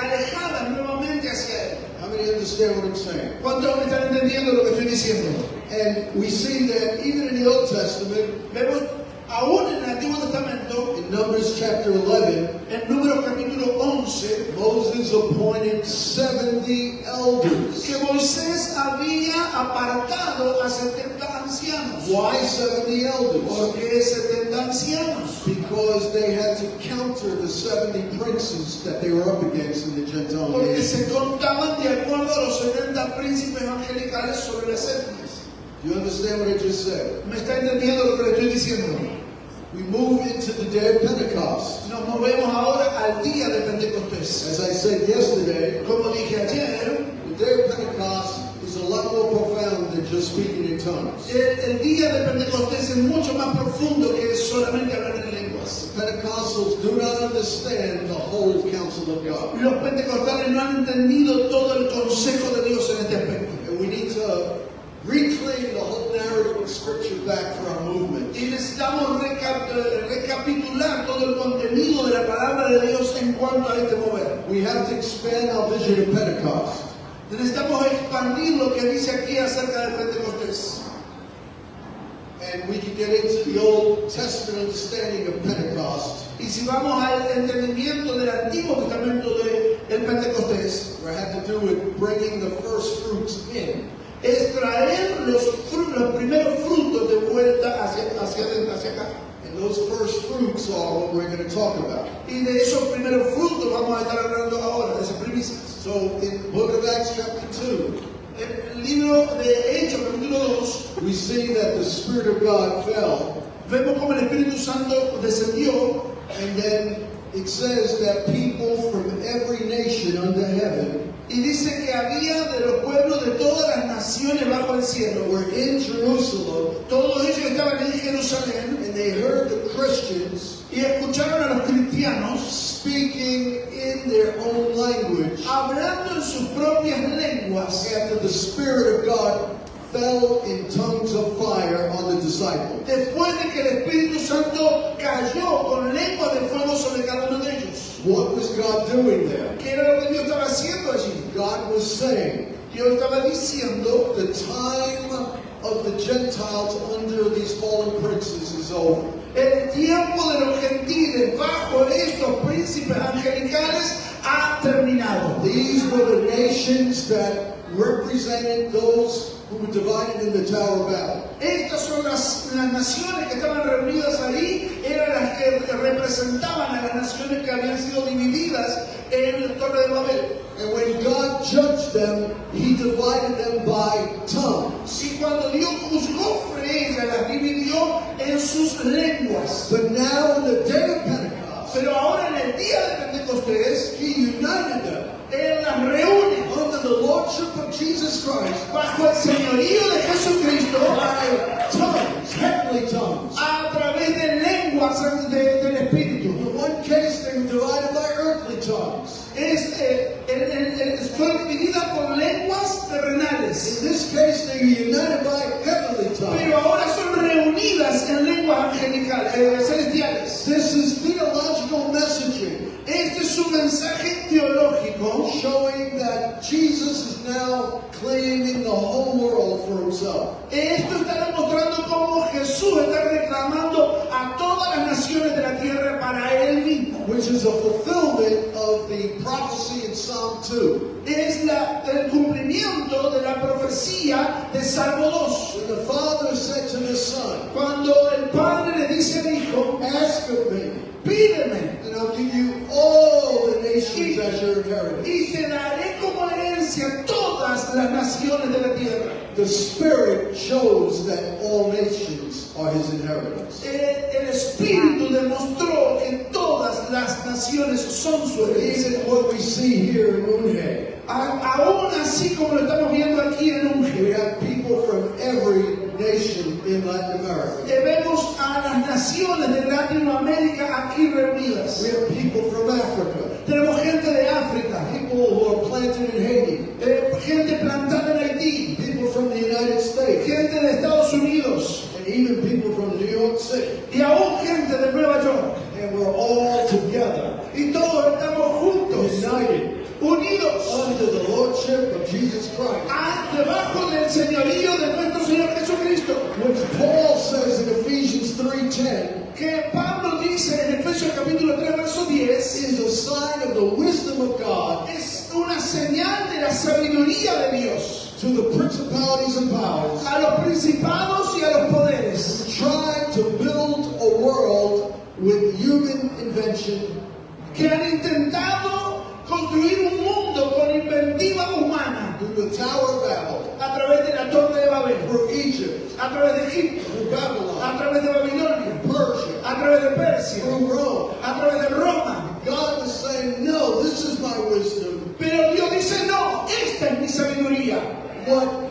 alejadas nuevamente hacia él.
How many understand what I'm saying?
¿Cuántos me están entendiendo lo que estoy diciendo?
And we see that even in the Old Testament,
Vemos aún en el Antiguo Testamento,
in Numbers chapter 11,
en Números capítulo 11,
Moses appointed 70 elders.
que Moisés había apartado a 70 ancianos.
Why 70 elders?
¿Por qué 70 ancianos?
Because they had to counter the 70 princes that they were up against in the Gentile
Porque
nation.
se contaban de acuerdo a los 70 príncipes angelicales sobre las etnias.
Do you understand what I just said?
¿Me está entendiendo lo que le estoy diciendo?
We move into the day of Pentecost.
Nos movemos ahora al día de Pentecostés.
As I said yesterday,
Como dije ayer,
the day of Pentecost is a lot more profound than just speaking in tongues.
el día de Pentecostés es mucho más profundo que solamente hablar en lenguas.
Pentecostals do not understand the whole counsel of God.
Los pentecostales no han entendido todo el consejo de Dios en este aspecto.
And we need to reclaim the whole narrative of Scripture back for our movement.
Y necesitamos recapitular todo el contenido de la palabra de Dios en cuanto a este mover.
We have to expand our vision of Pentecost.
Necesitamos expandir lo que dice aquí acerca del Pentecostés.
And we can get into the Old Testament understanding of Pentecost,
Y si vamos al entendimiento del Antiguo Testamento del Pentecostés,
where it had to do with bringing the first fruits in.
es traer los primeros frutos de vuelta hacia acá.
And those first fruits are what we're going to talk about.
Y de esos primeros frutos vamos a estar hablando ahora, de esas primicias.
So in the book of Acts chapter 2,
En el libro de Hechos, capítulo 2,
we see that the Spirit of God fell,
vemos como el Espíritu Santo descendió,
and then it says that people from every nation under heaven
y dice que había de los pueblos de todas las naciones bajo el cielo.
were in Jerusalem,
Todos ellos estaban en Jerusalén
and they heard the Christians
y escucharon a los cristianos
speaking in their own language
hablando en sus propias lenguas
after the Spirit of God fell in tongues of fire on the disciples.
después de que el Espíritu Santo cayó con lengua de fuego sobre cada uno de ellos.
What was God doing there?
¿Qué era lo que Dios estaba haciendo allí?
God was saying,
Dios estaba diciendo,
the time of the Gentiles under these fallen princes is over.
el tiempo de los gentiles bajo estos príncipes angelicales ha terminado.
These were the nations that represented those who were divided in the Tower of Babel.
Estas son las naciones que estaban reunidas ahí, eran las que representaban a las naciones que habían sido divididas en la Torre de Babel.
And when God judged them, He divided them by tongues.
Y cuando Dios juzgó sobre ellas, las dividió en sus lenguas.
But now in the day of Pentecost,
Pero ahora en el día de Pentecostés,
He united them
Él las reúne
under the lordship of Jesus Christ
bajo el señorío de Jesucristo
by tongues, heavenly tongues.
a través de lenguas del Espíritu.
In one case, they were divided by earthly tongues.
Fue dividida por lenguas terrenales.
In this case, they were united by heavenly tongues.
Pero ahora son reunidas en lenguas angelicales, celestiales.
This is theological messaging,
Este es un mensaje teológico
showing that Jesus is now claiming the whole world for Himself.
Esto está demostrando cómo Jesús está reclamando a todas las naciones de la tierra para Él mismo.
Which is a fulfillment of the prophecy in Psalm 2.
Es el cumplimiento de la profecía de Salmo 2.
When the Father said to the Son,
Cuando el Padre le dice al Hijo,
ask of me,
pídeme
and I'll give you all the nations as your inheritance.
y te daré como herencia hacia todas las naciones de la tierra.
The Spirit shows that all nations are His inheritance.
El Espíritu demostró que todas las naciones son su herencia.
Even what we see here in Unhe,
Aún así como lo estamos viendo aquí en
we
Unge,
have people from every nation in Latin America.
vemos a las naciones de Latinoamérica aquí reunidas.
We have people from Africa,
Tenemos gente de África,
people who are planted in Haiti,
gente plantada en Haití,
people from the United States,
gente de Estados Unidos
and even people from New York City.
y aún gente de Nueva York.
And we're all together,
Y todos estamos juntos,
united,
unidos,
under the Lordship of Jesus Christ.
debajo del señorío de nuestro Señor Jesucristo.
Which Paul says in Ephesians 3:10
Que Pablo dice en Efesios capítulo 3, verso 10,
is a sign of the wisdom of God
es una señal de la sabiduría de Dios
to the principalities and powers
a los principados y a los poderes
trying to build a world with human invention
que han intentado construir un mundo con inventiva humana
through the Tower of Babel,
a través de la Torre de Babel,
through Egypt,
a través de Egipto,
through Babylon,
a través de Babilonia,
Persia,
a través de Persia,
through Rome.
a través de Roma.
God was saying, no, this is my wisdom.
Pero Dios dice, no, esta es mi sabiduría.
What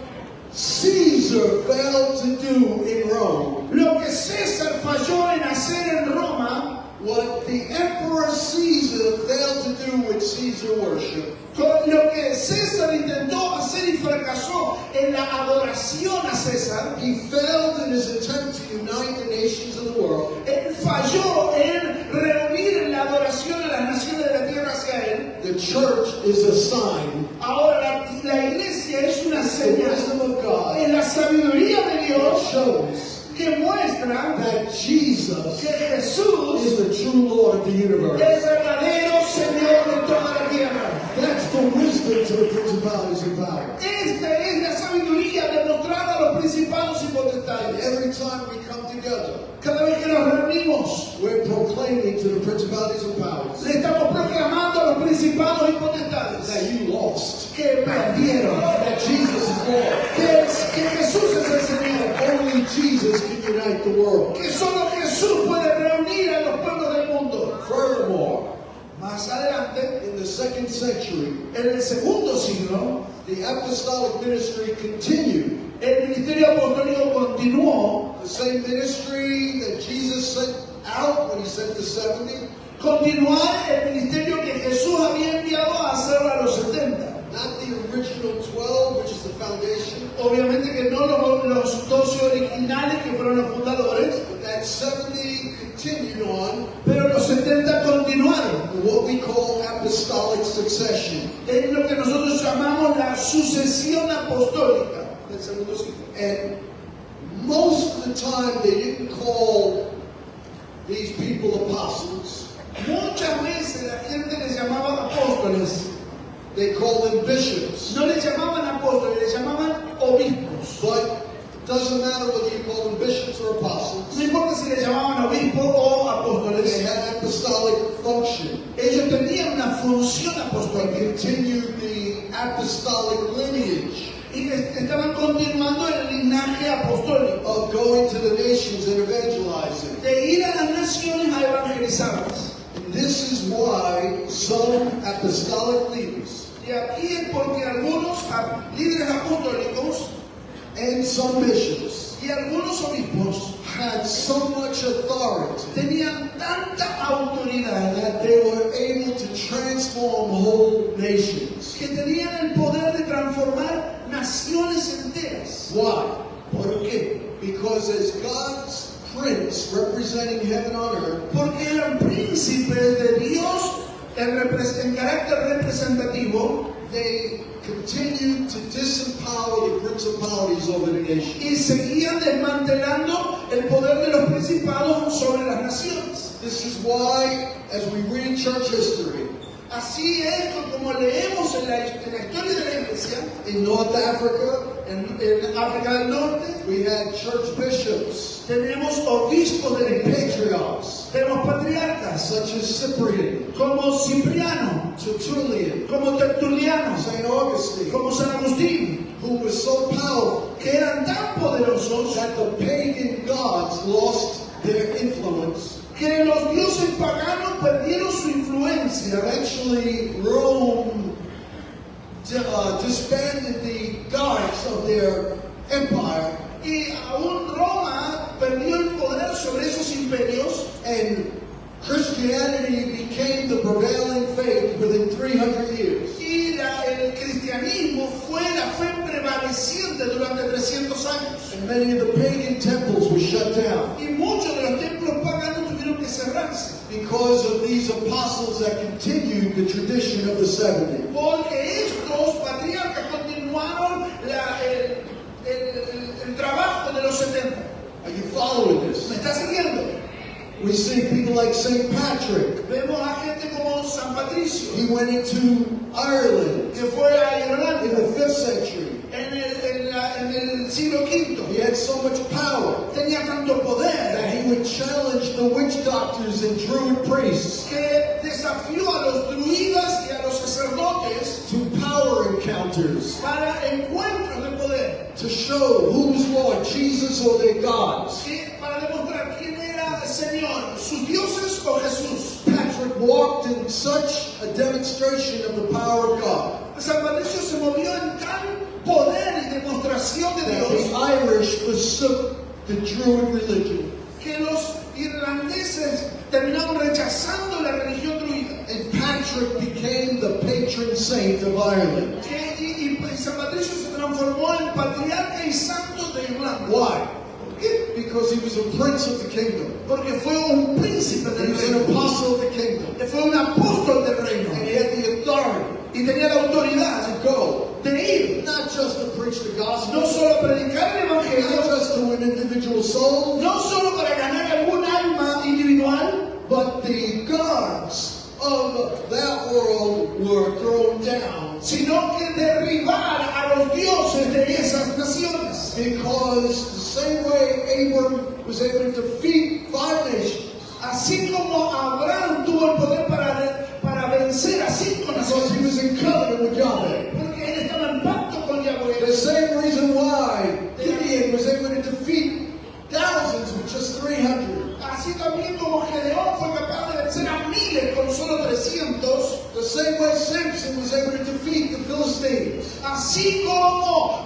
Caesar failed to do in Rome,
Lo que César falló en hacer en Roma,
what the Emperor Caesar failed to do with Caesar worship,
con lo que César intentó hacer y fracasó en la adoración a César,
he failed in his attempt to unite the nations of the world.
él falló en reunir en la adoración a las naciones de la tierra hacia él.
The church is a sign,
Ahora la iglesia es una
the
señal,
wisdom of God
en la sabiduría de
that
Dios
shows
que muestra
that Jesus
que Jesús
is the true Lord of the
es
universe.
verdadero Señor de toda la tierra.
That's the wisdom to the principalities and powers.
Esta es la sabiduría demostrada a los principados y
And
potestades.
every time we come together,
Cada vez que nos reunimos,
we're proclaiming to the principalities and powers
le estamos proclamando a los principados y potestades
that you lost,
que perdieron,
that Jesus is Lord.
que Jesús es el Señor,
Only Jesus can unite the world.
que solo Jesús puede reunir a los pueblos del mundo.
Furthermore,
Más adelante,
in the 2nd century,
en el segundo siglo,
the apostolic ministry continued.
el ministerio apostólico continuó,
The same ministry that Jesus sent out when he sent the 70,
continuar el ministerio que Jesús había enviado a hacerlo a los 70.
not the original 12, which is the foundation,
Obviamente que no los 12 originales que fueron los fundadores,
but that 70 continued on
pero los 70 continuaron.
in what we call apostolic succession.
Es lo que nosotros llamamos la sucesión apostólica del segundo siglo.
And most of the time they didn't call these people apostles.
Muchas veces la gente les llamaba apóstoles,
They called them bishops.
no les llamaban apóstoles, les llamaban obispos.
But it doesn't matter whether you call them bishops or apostles.
No importa si les llamaban obispos o
They
apóstoles,
had apostolic function.
ellos tenían una función
They
apostólica
continued the apostolic lineage
y estaban continuando el linaje apostólico
of going to the nations and evangelizing.
de ir a las naciones a evangelizarlas.
And this is why some apostolic leaders
Y aquí es porque algunos líderes apostólicos
and some bishops
y algunos obispos
had so much authority
tenían tanta autoridad
that they were able to transform whole nations.
que tenían el poder de transformar naciones enteras.
Why?
¿Por qué?
Because as God's prince representing heaven on earth,
Porque eran príncipes de Dios en carácter representativo
they continued to disempower the principalities over the nations.
y seguían desmantelando el poder de los principados sobre las naciones.
This is why, as we read church history,
Así es como leemos en la historia de la iglesia,
in North Africa,
En África del Norte
we had church bishops
tenemos obispos de la
and
iglesia,
patriarchs,
tenemos patriarcas
such as Cyprian,
como Cipriano,
Tertullian,
como Tertuliano,
St. Augustine,
como San Agustín,
who were so powerful
que eran tan poderosos
that the pagan gods lost their influence.
que los dioses paganos perdieron su
And
influencia.
eventually Rome disbanded the guards of their empire,
Y aún Roma perdió el poder sobre esos imperios
and Christianity became the prevailing faith within 300 years.
y el cristianismo fue la fe prevaleciente durante 300 años.
And many of the pagan temples were shut down
Y muchos de los templos paganos tuvieron que cerrarse
because of these apostles that continued the tradition of the 70.
porque estos patriarcas continuaron el trabajo de los 70.
Are you following
¿Me
this?
está siguiendo?
We see people like St. Patrick.
Vemos a gente como San Patricio,
He went into Ireland
que fue a
in
Irlanda
the 5th century.
en el siglo V.
He had so much power
Tenía tanto poder
that he would challenge the witch doctors and Druid priests
que desafió a los druidas y a los sacerdotes
to power encounters
para encuentros de poder,
to show who was Lord, Jesus or their gods.
para demostrar quién era el Señor, sus dioses o Jesús.
Patrick walked in such a demonstration of the power of God
San Patricio se movió en tal poder y demostración de
that
Dios
the Irish forsook the Druid religion.
que los irlandeses terminaron rechazando la religión druida.
And Patrick became the patron saint of Ireland.
Y San Patricio se transformó en patriarca y santo de Irlanda.
Why?
¿Por qué?
Because he was a prince of the kingdom.
Porque fue un príncipe
He
del
was an
reino.
apostle of the kingdom.
Fue un apóstol del reino.
And he had the authority
Y tenía la autoridad
to go,
de ir,
not just to preach the gospel,
no solo a predicar el
not
evangelio,
just to win individual souls,
no solo para ganar algún alma individual,
but the gods of that world were thrown down
sino que derribar a los dioses de esas naciones.
because the same way Abram was able to defeat 5 nations,
Así como Abraham tuvo el poder para vencer a 5
because he
naciones,
was in covenant with Yahweh.
porque él estaba en pacto con Yahweh.
The same reason why Gideon was able to defeat thousands with just 300.
Así también como Gedeón fue capaz de vencer a miles con solo 300,
The same way Samson was able to defeat the Philistines.
así como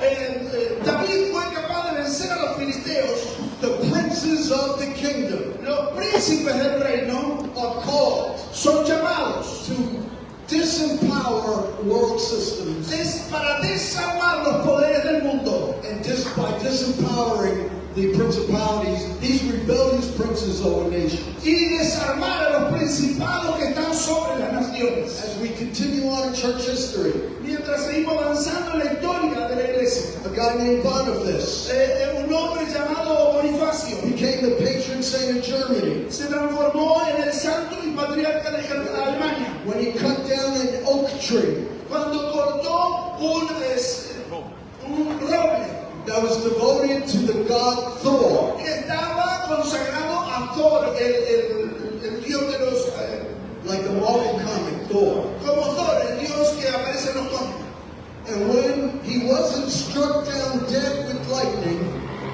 David fue capaz de vencer a los filisteos,
The princes of the kingdom
los príncipes del reino
are called
son llamados
to disempower world systems,
para desarmar los poderes del mundo.
and by disempowering the principalities, these rebellious princes over nations.
Y desarmar a los principados que están sobre las naciones.
As we continue on in church history,
Mientras seguimos avanzando en la historia de la iglesia,
a guy named Boniface
un hombre llamado Bonifacio
became the patron saint of Germany
se transformó en el santo y patriarca de Alemania
when he cut down an oak tree
cuando cortó un roble
that was devoted to the god Thor.
que estaba consagrado a Thor, el dios de los
Like the Marvel comic Thor.
como Thor, el dios que aparece en los cómics.
And when he wasn't struck down dead with lightning,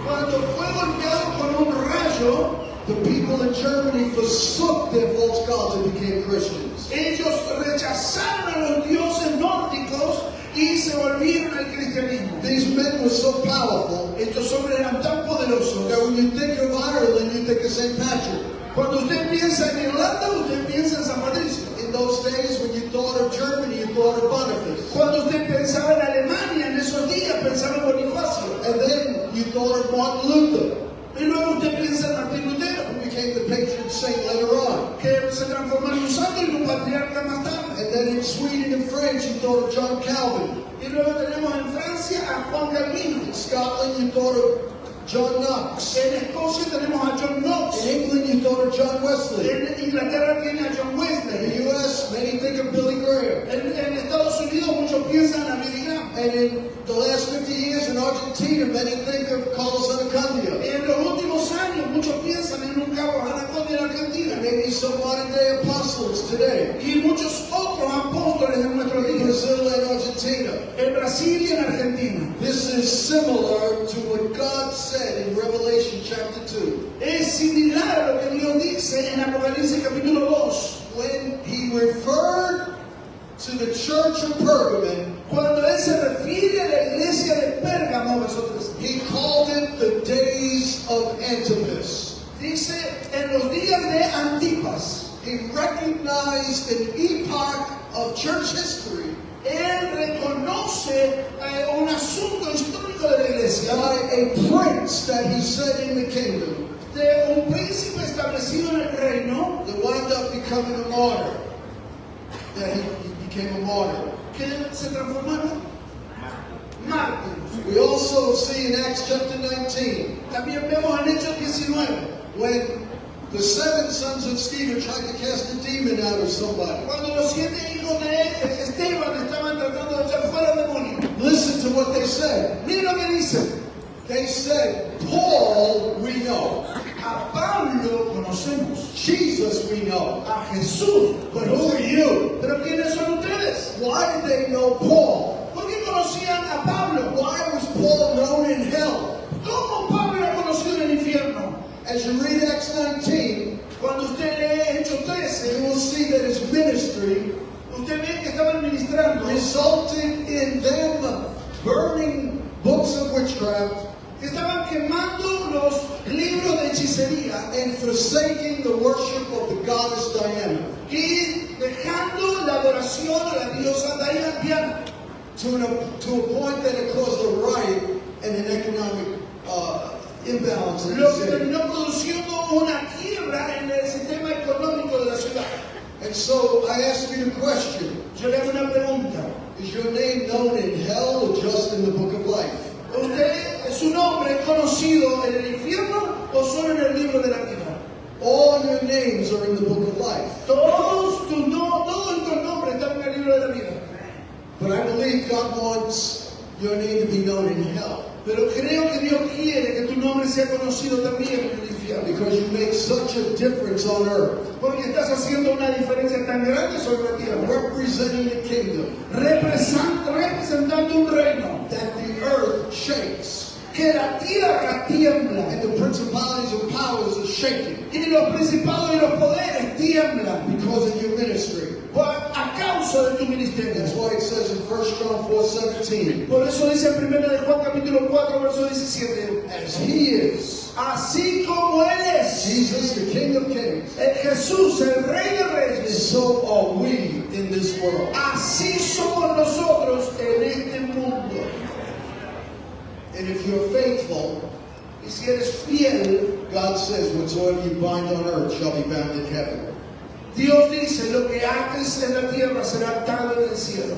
Cuando fue golpeado con un rayo,
the people in Germany forsook their false gods and became Christians.
ellos rechazaron a los dioses nórdicos y se volvieron al cristianismo.
These men were so powerful
Estos hombres eran tan poderosos.
that when you think of Ireland, you think of St. Patrick.
Cuando usted piensa en Irlanda, usted piensa en San Patricio.
In those days, when you thought of Germany, you thought of Boniface.
Cuando usted pensaba en Alemania, en esos días pensaba en Bonifacio.
And then you thought of Martin Luther,
Y luego usted piensa en Martín Lutero,
who became the patron saint later on.
que se transformó en un santo y un patriarca más tarde.
And then in Sweden and France, you thought of John Calvin.
Y luego tenemos en Francia a Juan Calvino.
In Scotland, you thought of John Knox.
En Escocia tenemos a John Knox.
In England, you thought of John Wesley.
En Inglaterra tiene a John
In
Wesley.
the U.S., many think of Billy Graham.
En Estados Unidos muchos piensan a Billy Graham.
And in the last 50 years in our Argentina, many think of Carlos Anacondia.
En los últimos años, muchos piensan en un Carlos Anacondia en Argentina.
And maybe some modern day apostles today.
Y muchos otros apóstoles en nuestros
In
días.
Brazil and Argentina.
En Brasil y en Argentina.
This is similar to what God said in Revelation chapter 2.
Es similar a lo que Dios dice en Apocalipsis capítulo 2.
When he referred to the church of Pergamon,
Cuando Él se refiere a la iglesia de Pérgamo, vosotros,
he called it the days of Antipas.
dice en los días de Antipas.
He recognized an epoch of church history
Él reconoce un asunto histórico de la iglesia
by a prince that he set in the kingdom
de un príncipe establecido en el reino
that wound up becoming a martyr. That he became a martyr.
que se transformó en mártir.
We also see in Acts chapter 19
También vemos en Hechos 19
when the 7 sons of Stephen tried to cast a demon out of somebody.
cuando los 7 hijos de Esteban estaban tratando de echar fuera el demonio.
Listen to what they said.
Mira lo que dicen.
They said, Paul we know,
A Pablo conocemos,
Jesus we know,
a Jesús.
but who are you?
Pero ¿quiénes son ustedes?
Why did they know Paul?
¿Por qué conocían a Pablo?
Why was Paul known in hell?
¿Cómo Pablo era conocido en el infierno?
As you read Acts 19,
Cuando usted lee Hechos
you
13,
will see that his ministry
usted ve que estaban ministrando,
resulted in them burning books of witchcraft
que estaban quemando los libros de hechicería
and forsaking the worship of the goddess Diana
y dejando la adoración a la diosa Diana,
to a point that it caused a riot and an economic imbalance in the
lo que
city.
terminó produciendo una quiebra en el sistema económico de la ciudad.
And so I ask you the question,
Yo le hago una pregunta.
is your name known in hell or just in the book of life?
¿Usted, su nombre es conocido en el infierno o solo en el libro de la vida?
All your names are in the book of life.
Todos tus nombres están en el libro de la vida.
But I believe God wants your name to be known in hell
Pero creo que Dios quiere que tu nombre sea conocido también en el infierno.
because you make such a difference on earth,
Porque estás haciendo una diferencia tan grande sobre la tierra.
representing the kingdom,
Representando un reino.
that the earth shakes
Que la tierra tiembla.
and the principalities and powers are shaking
Y los principados y los poderes tiemblan.
because of your ministry.
A causa de tu ministerio.
That's why it says in 1 John 4:17,
Por eso dice en 1 de Juan capítulo 4 verso 17.
as he is,
Así como Él es.
Jesus, the King of Kings,
Jesús, el Rey de Reyes.
so are we in this world.
Así somos nosotros en este mundo.
And if you're faithful,
Y si eres fiel,
God says, whatsoever you bind on earth shall be bound in heaven.
Dios dice, lo que ates en la tierra será atado en el cielo.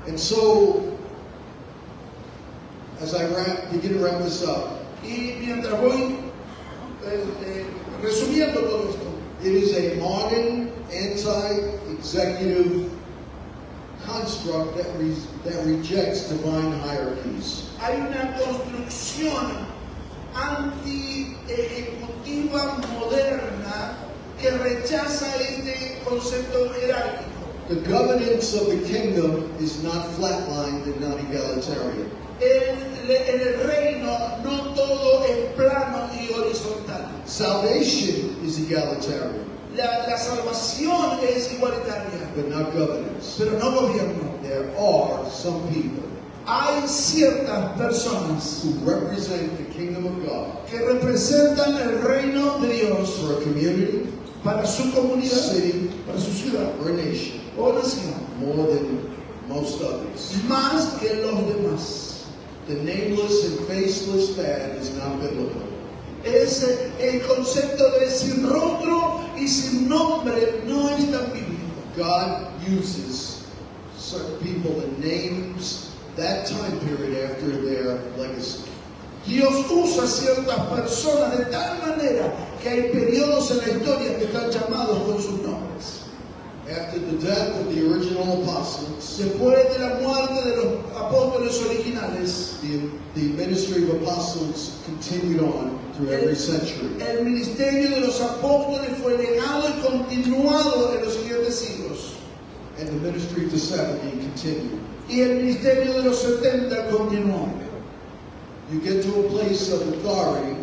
And so, as I begin to wrap this up,
Y mientras voy resumiendo todo esto,
it is a modern anti-executive construct that rejects divine hierarchies.
hay una construcción anti-ejecutiva moderna que rechaza este concepto jerárquico.
The governance of the kingdom is not flatlined and not egalitarian.
En el reino no todo es plano y horizontal.
Salvation is egalitarian,
La salvación es igualitaria,
but not governance.
pero no gobierno.
There are some people
Hay ciertas personas
who represent the kingdom of God
que representan el reino de Dios
for a community,
para su comunidad,
city,
para su ciudad
or a nation
o nación,
more than most others.
más que los demás.
The nameless and faceless fad is not biblical.
Es el concepto de sin rostro y sin nombre no es tan bíblico.
God uses certain people and names that time period after their legacy.
Dios usa ciertas personas de tal manera que hay periodos en la historia que están llamados con sus nombres.
After the death of the original apostles,
después de la muerte de los apóstoles originales,
the ministry of apostles continued on through every century.
el ministerio de los apóstoles fue legado y continuado en los siguientes siglos.
And the ministry of the 70 continued.
Y el ministerio de los 70 continuó.
You get to a place of authority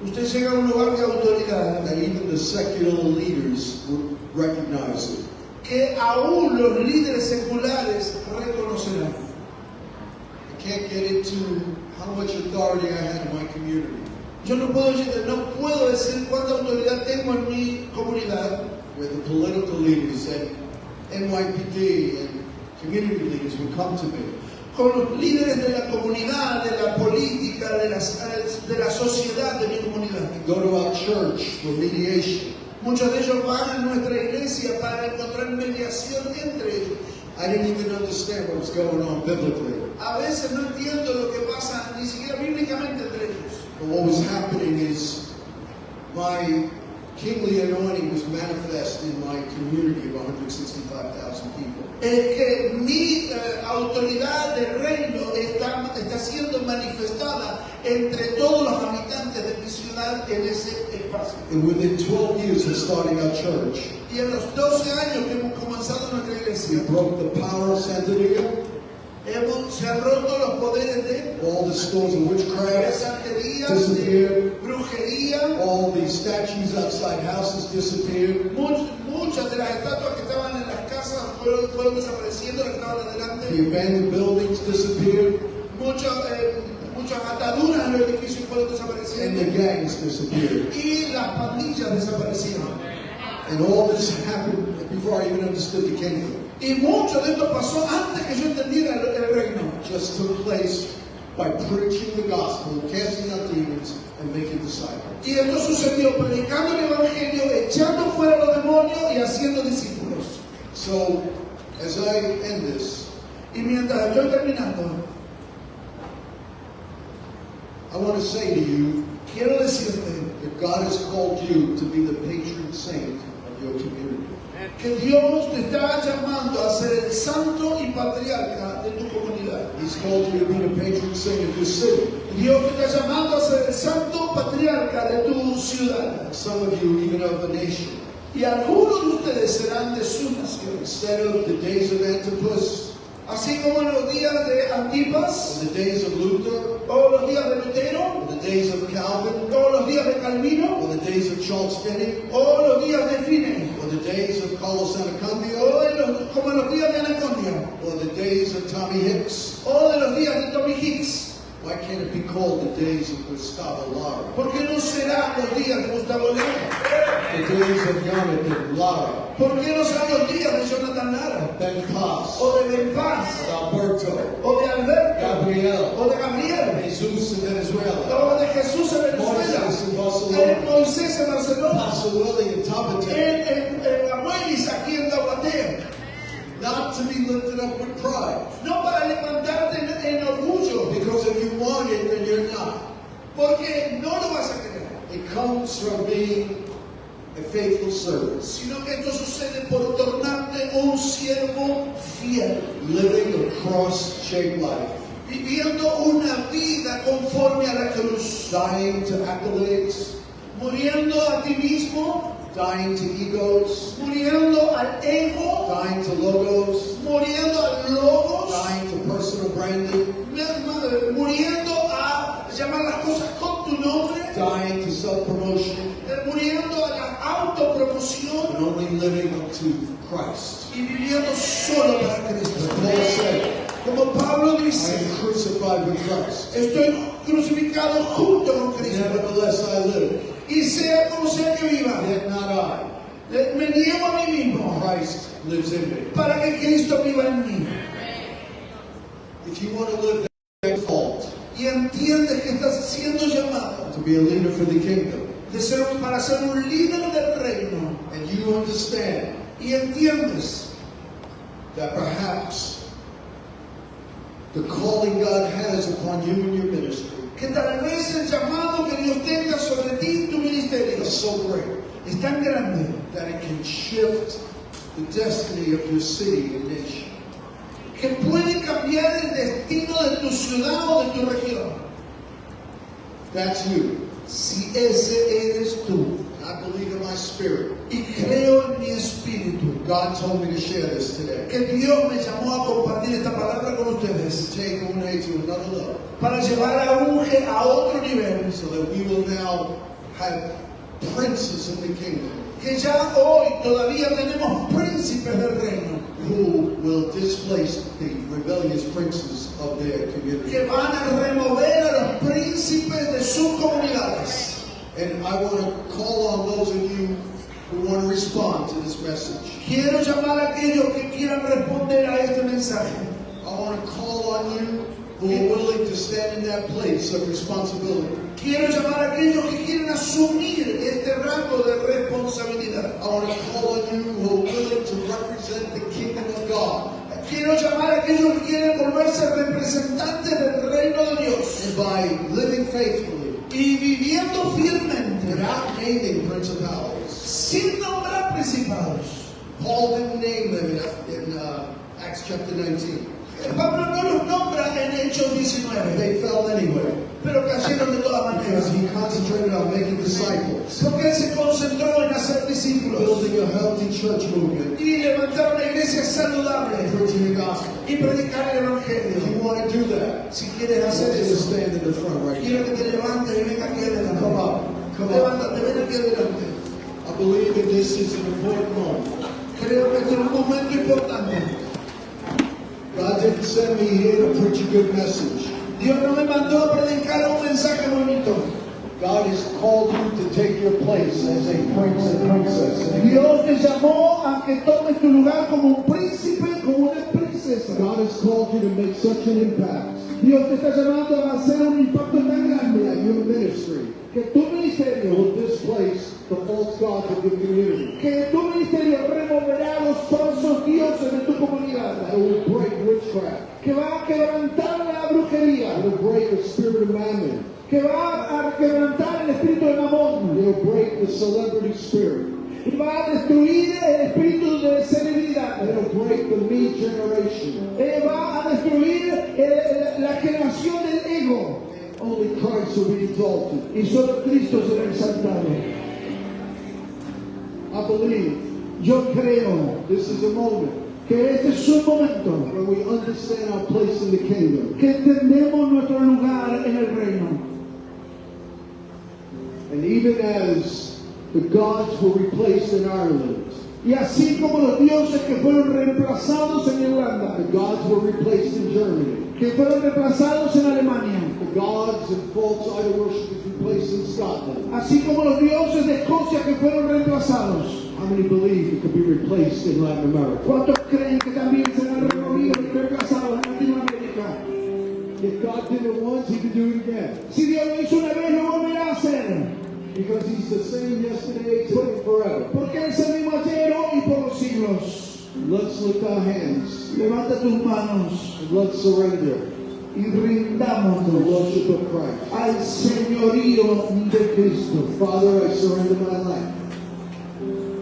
Usted llega a un lugar de autoridad
that even the secular leaders would recognize it.
que aún los líderes seculares reconocerán.
I can't get into how much authority I had in my community.
Yo no puedo decir cuánta autoridad tengo en mi comunidad,
Where the political leaders and NYPD and community leaders would come to me.
con los líderes de la comunidad, de la política, de la sociedad de mi comunidad.
Go to our church for mediation.
Muchos de ellos van a nuestra iglesia para encontrar mediación entre ellos.
I didn't even understand what was going on biblically.
A veces no entiendo lo que pasa ni siquiera bíblicamente entre ellos.
But what was happening is my kingly anointing was manifest in my community of 165,000 people.
Es que mi autoridad de reino está siendo manifestada entre todos los habitantes de mi ciudad en ese espacio.
And within 12 years of starting our church,
Y en los 12 años que hemos comenzado nuestra
we
iglesia,
broke the power of Santeria,
se han roto los poderes de
all the stores of witchcraft
santería,
disappeared,
de brujería.
all the statues outside houses disappeared,
Muchas de las estatuas que estaban en las casas fueron desapareciendo, las que estaban
the
adelante.
abandoned buildings disappeared,
Muchas ataduras en los edificios fueron
and
desapareciendo.
the gangs disappeared.
Y las pandillas desaparecieron.
And all this happened before I even understood the kingdom.
Y mucho de esto pasó antes que yo entendiera el reino.
Just took place by preaching the gospel, casting out demons, and making disciples.
Y esto sucedió predicando el evangelio, echando fuera a los demonios y haciendo discípulos.
So, as I end this,
Y mientras estoy terminando,
I want to say to you
quiero decirte
that God has called you to be the patron saint of your community.
que Dios te está llamando a ser el santo y patriarca de tu comunidad.
He's called you to be the patron saint of your city.
Dios te está llamando a ser el santo patriarca de tu ciudad.
Some of you even of a nation.
Y algunos de ustedes serán de sus naciones.
Instead of the days of Antipas,
Así como en los días de Antipas,
or the days of Luther,
o los días de Lutero,
or the days of Calvin,
o los días de Calvino,
or the days of Charles Finney,
o los días de Finney,
or the days of Carlos Anacondio,
como en los días de Anacondia,
or the days of Tommy Hicks.
o de los días de Tommy Hicks.
Why can't it be called the days of Gustavo Lara?
¿Por qué no serán los días de Gustavo Lara?
The days of Jonathan Lara,
¿Por qué no serán los días de Jonathan Lara?
Ben Paz,
O de Ben Paz,
Alberto,
o de Alberto,
Gabriel,
o de Gabriel,
Jesus in Venezuela,
o de Jesús en Venezuela,
Moisés en Barcelona,
Moisés en Barcelona,
Pastor Willie in Tabaté.
el Abuelis aquí en Taubaté.
Not to be lifted up with pride.
No para levantarte en orgullo,
Because if you want it, then you're not.
porque no lo vas a querer,
It comes from being a faithful servant,
sino que esto sucede por tornarte un siervo fiel,
living a cross-shaped life,
viviendo una vida conforme a la cruz,
dying to accolades,
muriendo a ti mismo,
dying to egos,
muriendo al ego,
dying to logos,
muriendo a logos,
dying to personal branding,
muriendo a llamar las cosas con tu nombre,
dying to self-promotion,
muriendo a la autopromoción
and only living unto Christ.
y viviendo solo para Cristo.
As Paul said,
Como Pablo
I
dice,
am crucified with Christ.
estoy crucificado junto con Cristo.
Nevertheless I live,
Y sea como sea que viva,
yet not I.
me niego a mí mismo
Christ lives in me.
para que Cristo viva en mí.
If you want to live that default,
Y entiendes que estás siendo llamado
to be a leader for the kingdom,
para ser un líder del reino.
and you understand
Y entiendes
that perhaps the calling God has upon you in your ministry
que tal vez el llamado que Dios tenga sobre ti y tu ministerio
is so great
es tan grande
that it can shift the destiny of your city and nation.
que puede cambiar el destino de tu ciudad o de tu región.
That's you.
Si ese eres tú,
I believe in my spirit.
y creo en mi espíritu,
God told me to share this today.
que Dios me llamó a compartir esta palabra con ustedes,
Take Une to another level,
para llevar a Unge a otro nivel,
so that we will now have princes in the kingdom
que ya hoy todavía tenemos príncipes del reino,
who will displace the rebellious princes of their community.
que van a remover a los príncipes de sus comunidades.
And I want to call on those of you who want to respond to this message.
Quiero llamar a aquellos que quieran responder a este mensaje.
I want to call on you who are willing to stand in that place of responsibility.
Quiero llamar a aquellos que quieren asumir este rango de responsabilidad.
I want to call on you who are willing to represent the kingdom of God.
Quiero llamar a aquellos que quieren volverse representantes del reino de Dios.
And by living faithfully,
Y viviendo fielmente,
without naming principalities.
sin nombrar principados.
Paul didn't name them in Acts chapter 19.
Pablo no los nombra en Hechos 19,
They fell anyway
pero cayeron de todas maneras.
because he concentrated on making disciples,
Porque él se concentró en hacer discípulos
building a healthy church movement,
y levantar una iglesia saludable
and preaching the gospel.
y predicar el
If you
evangelio.
want to do that,
Si quieres
I
hacer
want you to
eso,
stand in the front right
quiero
now.
que te levantes y venga aquí adelante.
Come up. Come up.
Levántate, ven aquí adelante.
I believe that this is an important moment.
Creo que este es un momento importante.
God didn't send me here to preach a good message.
Dios no me mandó a predicar un mensaje bonito.
God has called you to take your place as a prince and princess.
Dios te llamó a que tomes tu lugar como un príncipe, como una princesa.
God has called you to make such an impact
Dios te está llamando a hacer un impacto tan
that
grande
your ministry
que tu ministerio,
will displace the false gods of your community.
que tu ministerio removerá los falsos dioses de tu comunidad,
That will break witchcraft.
que va a quebrantar la brujería,
That will break the spirit of mammon.
que va a quebrantar el espíritu de Mamón,
It will break the celebrity spirit.
y va a destruir el espíritu de celebridad,
It will break the me generation.
va a destruir la generación del ego,
Only Christ will be exalted.
y solo Cristo será exaltado.
I believe
Yo creo
this is a moment
que este es un momento
when we understand our place in the kingdom.
que entendemos nuestro lugar en el reino.
And even as the gods were replaced in Ireland,
Y así como los dioses que fueron reemplazados en Irlanda,
the gods were replaced in Germany,
que fueron reemplazados en Alemania,
the gods and false idol worship is replaced in Scotland.
así como los dioses de Escocia que fueron reemplazados.
How many believe it could be replaced in Latin America?
¿Cuántos creen que también serán removidos y reemplazados en Latinoamérica?
If God did it once, He could do it again.
Si Dios lo hizo una vez, lo volverá a hacer.
Because He's the same yesterday, today, and forever.
Porque Él es el mismo ayer, hoy y por los siglos.
Let's lift our hands
Levanta tus manos
and let's surrender
y
to the
rindámonos
worship of Christ.
al señorío de Cristo.
Father, I surrender my life.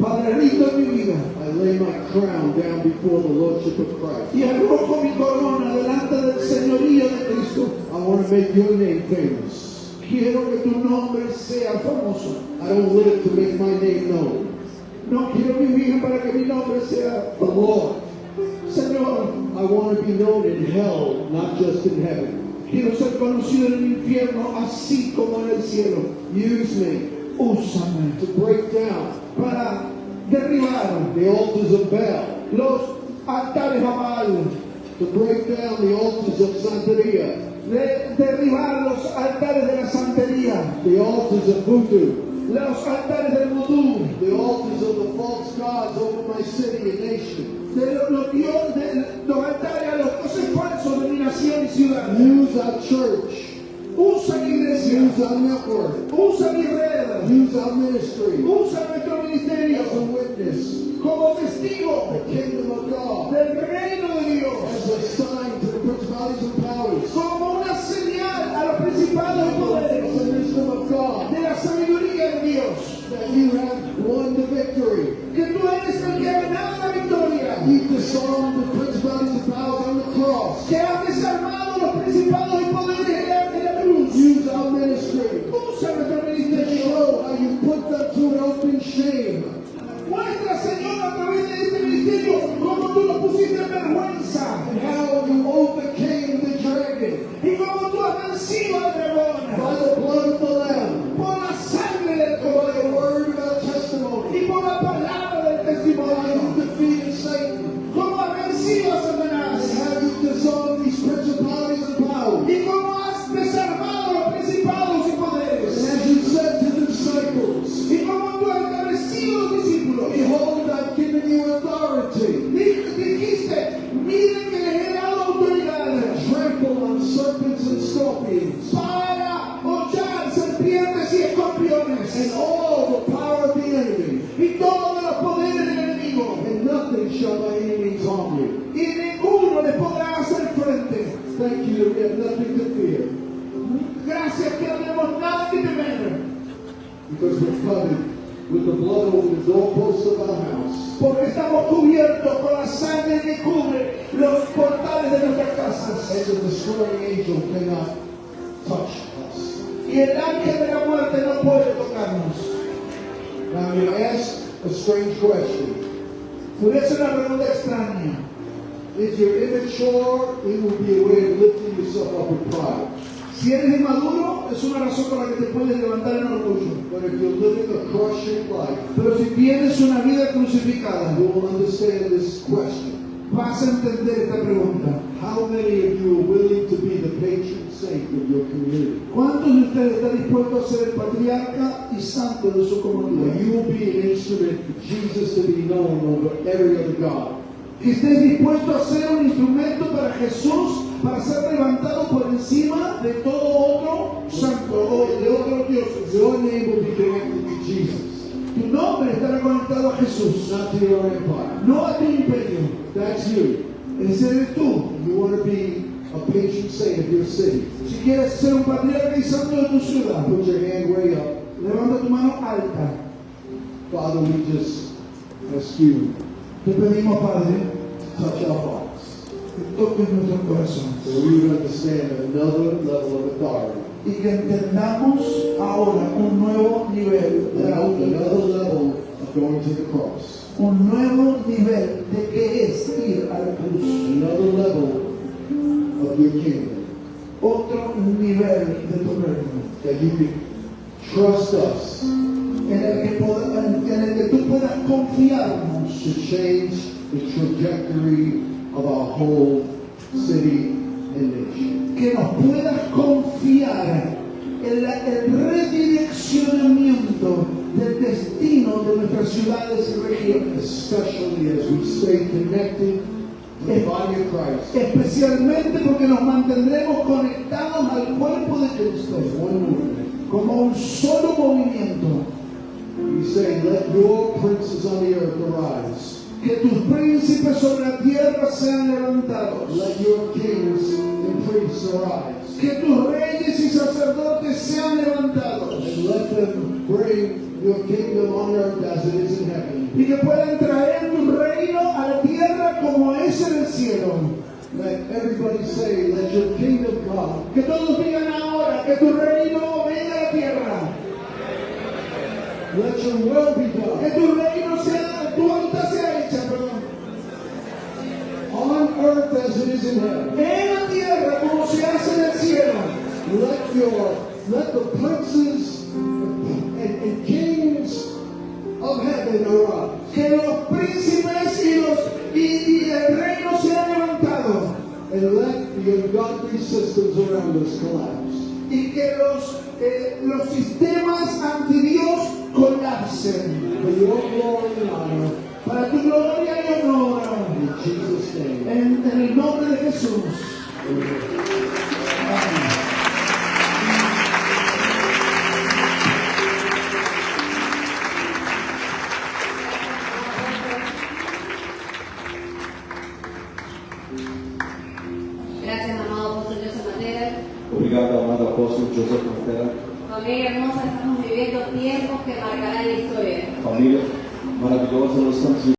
Padre, rindo mi vida
I lay my crown down before the Lordship of Christ.
y arrojo mi corona delante del señorío de Cristo.
I want to make your name famous.
Quiero que tu nombre sea famoso.
I don't live to make my name known.
No quiero vivir para que mi nombre sea
But Lord,
Señor.
I want to be known in hell, not just in heaven.
Quiero ser conocido en el infierno así como en el cielo.
Use me
Úsame
to break down
para derribar
the altars of Baal,
los altares a Baal,
to break down the altars of Santeria,
derribar los altares de la santería,
the altars of voodoo,
los altares del vudú,
the altars of the false gods over my city and nation.
de los altares a los dioses falsos de mi nación y ciudad.
Use our church,
Usa mi iglesia,
use our network,
usa mi red,
use our ministry
usa nuestro ministerio
as a witness,
como testigo
the kingdom of God,
del reino de Dios,
as a sign to the principalities and powers,
como una señal a los principados y
of
poderes
the wisdom of God,
de la sabiduría de Dios,
that you have won the victory.
que tú eres el que ha ganado la victoria.
He disarmed the principalities and powers on the cross.
Que has desarmado los principados y poderes en la cruz.
Use our ministry
Usa nuestro
to
ministerio.
show how you put them to an open shame.
Muestra, Señor, a través de este ministerio cómo tú nos pusiste en vergüenza.
And how you overcame the dragon
Y cómo tú has vencido al dragón.
by the blood of the Lamb,
Por la sangre del
by the
cordero.
word of our testimony.
Y por la palabra del
How
testimonio.
you defeated Satan.
Cómo has vencido a Satanás.
And how you disarmed these principalities and powers.
Y cómo has desarmado los principados y
And
poderes.
as you said to the disciples,
Y cómo tú has establecido los discípulos.
behold, I've given you authority.
Dijiste, miren que les he dado autoridad
Trample on serpents and scorpions,
para hollar serpientes y escorpiones.
and all the power of the enemy,
Y todos los poderes del enemigo.
and nothing shall by any means harm you.
Y ninguno les podrá hacer frente.
Thank you that we have nothing to fear,
Gracias que no tenemos nada que temer.
because we're covered with the blood over the doorposts of our house.
Porque estamos cubiertos con la sangre que cubre los portales de nuestras casas.
And the destroying angel cannot touch us.
Y el ángel de la muerte no puede tocarnos.
Now I'm going to ask a strange question.
Voy a hacer una pregunta extraña.
If you're immature, it will be a way of lifting yourself up with pride.
Si eres inmaduro, es una razón por la que te puedes levantar en orgullo.
But if you're living a cross-shaped life,
Pero si tienes una vida crucificada,
you will understand this question.
vas a entender esta pregunta.
How many of you are willing to be the patron saint of your community?
¿Cuántos de ustedes están dispuestos a ser el patriarca y santo de su
Where
comunidad?
you will be an instrument for Jesus to be known over every other God.
Que estés dispuesto a ser un instrumento para Jesús, para ser levantado por encima de todo otro santo o de otros dioses.
Your name will be connected to Jesus,
Tu nombre estará conectado a Jesús,
not to your empire.
no a tu imperio.
That's you.
Ese eres tú.
You want to be a patron saint of your city.
Si quieres ser un patriarca y santo de tu ciudad,
Put your hand way up.
levanta tu mano alta.
Father, we just ask you
Te pedimos, Padre,
to touch our hearts,
que toques nuestro corazón
so we would understand another level of authority,
y que entendamos ahora un nuevo nivel de la autoridad,
another level of going to the cross,
un nuevo nivel de qué es ir a la cruz,
another level of your kingdom,
otro nivel de tu reino,
that you can trust us
en el que tú puedas confiarnos
to change the trajectory of our whole city and nation.
que nos puedas confiar en el redireccionamiento del destino de nuestras ciudades y regiones,
Especially as we stay connected to the body of Christ
especialmente porque nos mantendremos conectados al cuerpo de Cristo
as one movement.
como un solo movimiento.
We say, let your princes on the earth arise.
Que tus príncipes sobre la tierra sean levantados.
Let your kings and priests arise.
Que tus reyes y sacerdotes sean levantados.
And let them bring your kingdom on earth as it is in heaven.
Y que puedan traer tu reino a la tierra como es en el cielo.
Let everybody say, let your kingdom come.
Que todos digan ahora que tu reino venga a la tierra.
Let your will be
Que
done
tu reino sea, tu voluntad sea hecha, perdón.
on earth as it is in heaven.
En la tierra como se hace en el cielo.
Let the princes and kings of heaven arise.
Que los príncipes y el reino sean levantados.
And let the ungodly systems around us collapse.
Y que los sistemas antidios colapsen.
For your glory and honor,
Para tu gloria y honor.
in Jesus' name.
En el nombre de Jesús. Amén.
Gracias, amado apóstol Joseph Matera.
Obrigado, amado apóstolo Joseph Matera.
Familia hermosa, estamos viviendo tiempos que marcarán la historia.
Família maravilhosa, nós estamos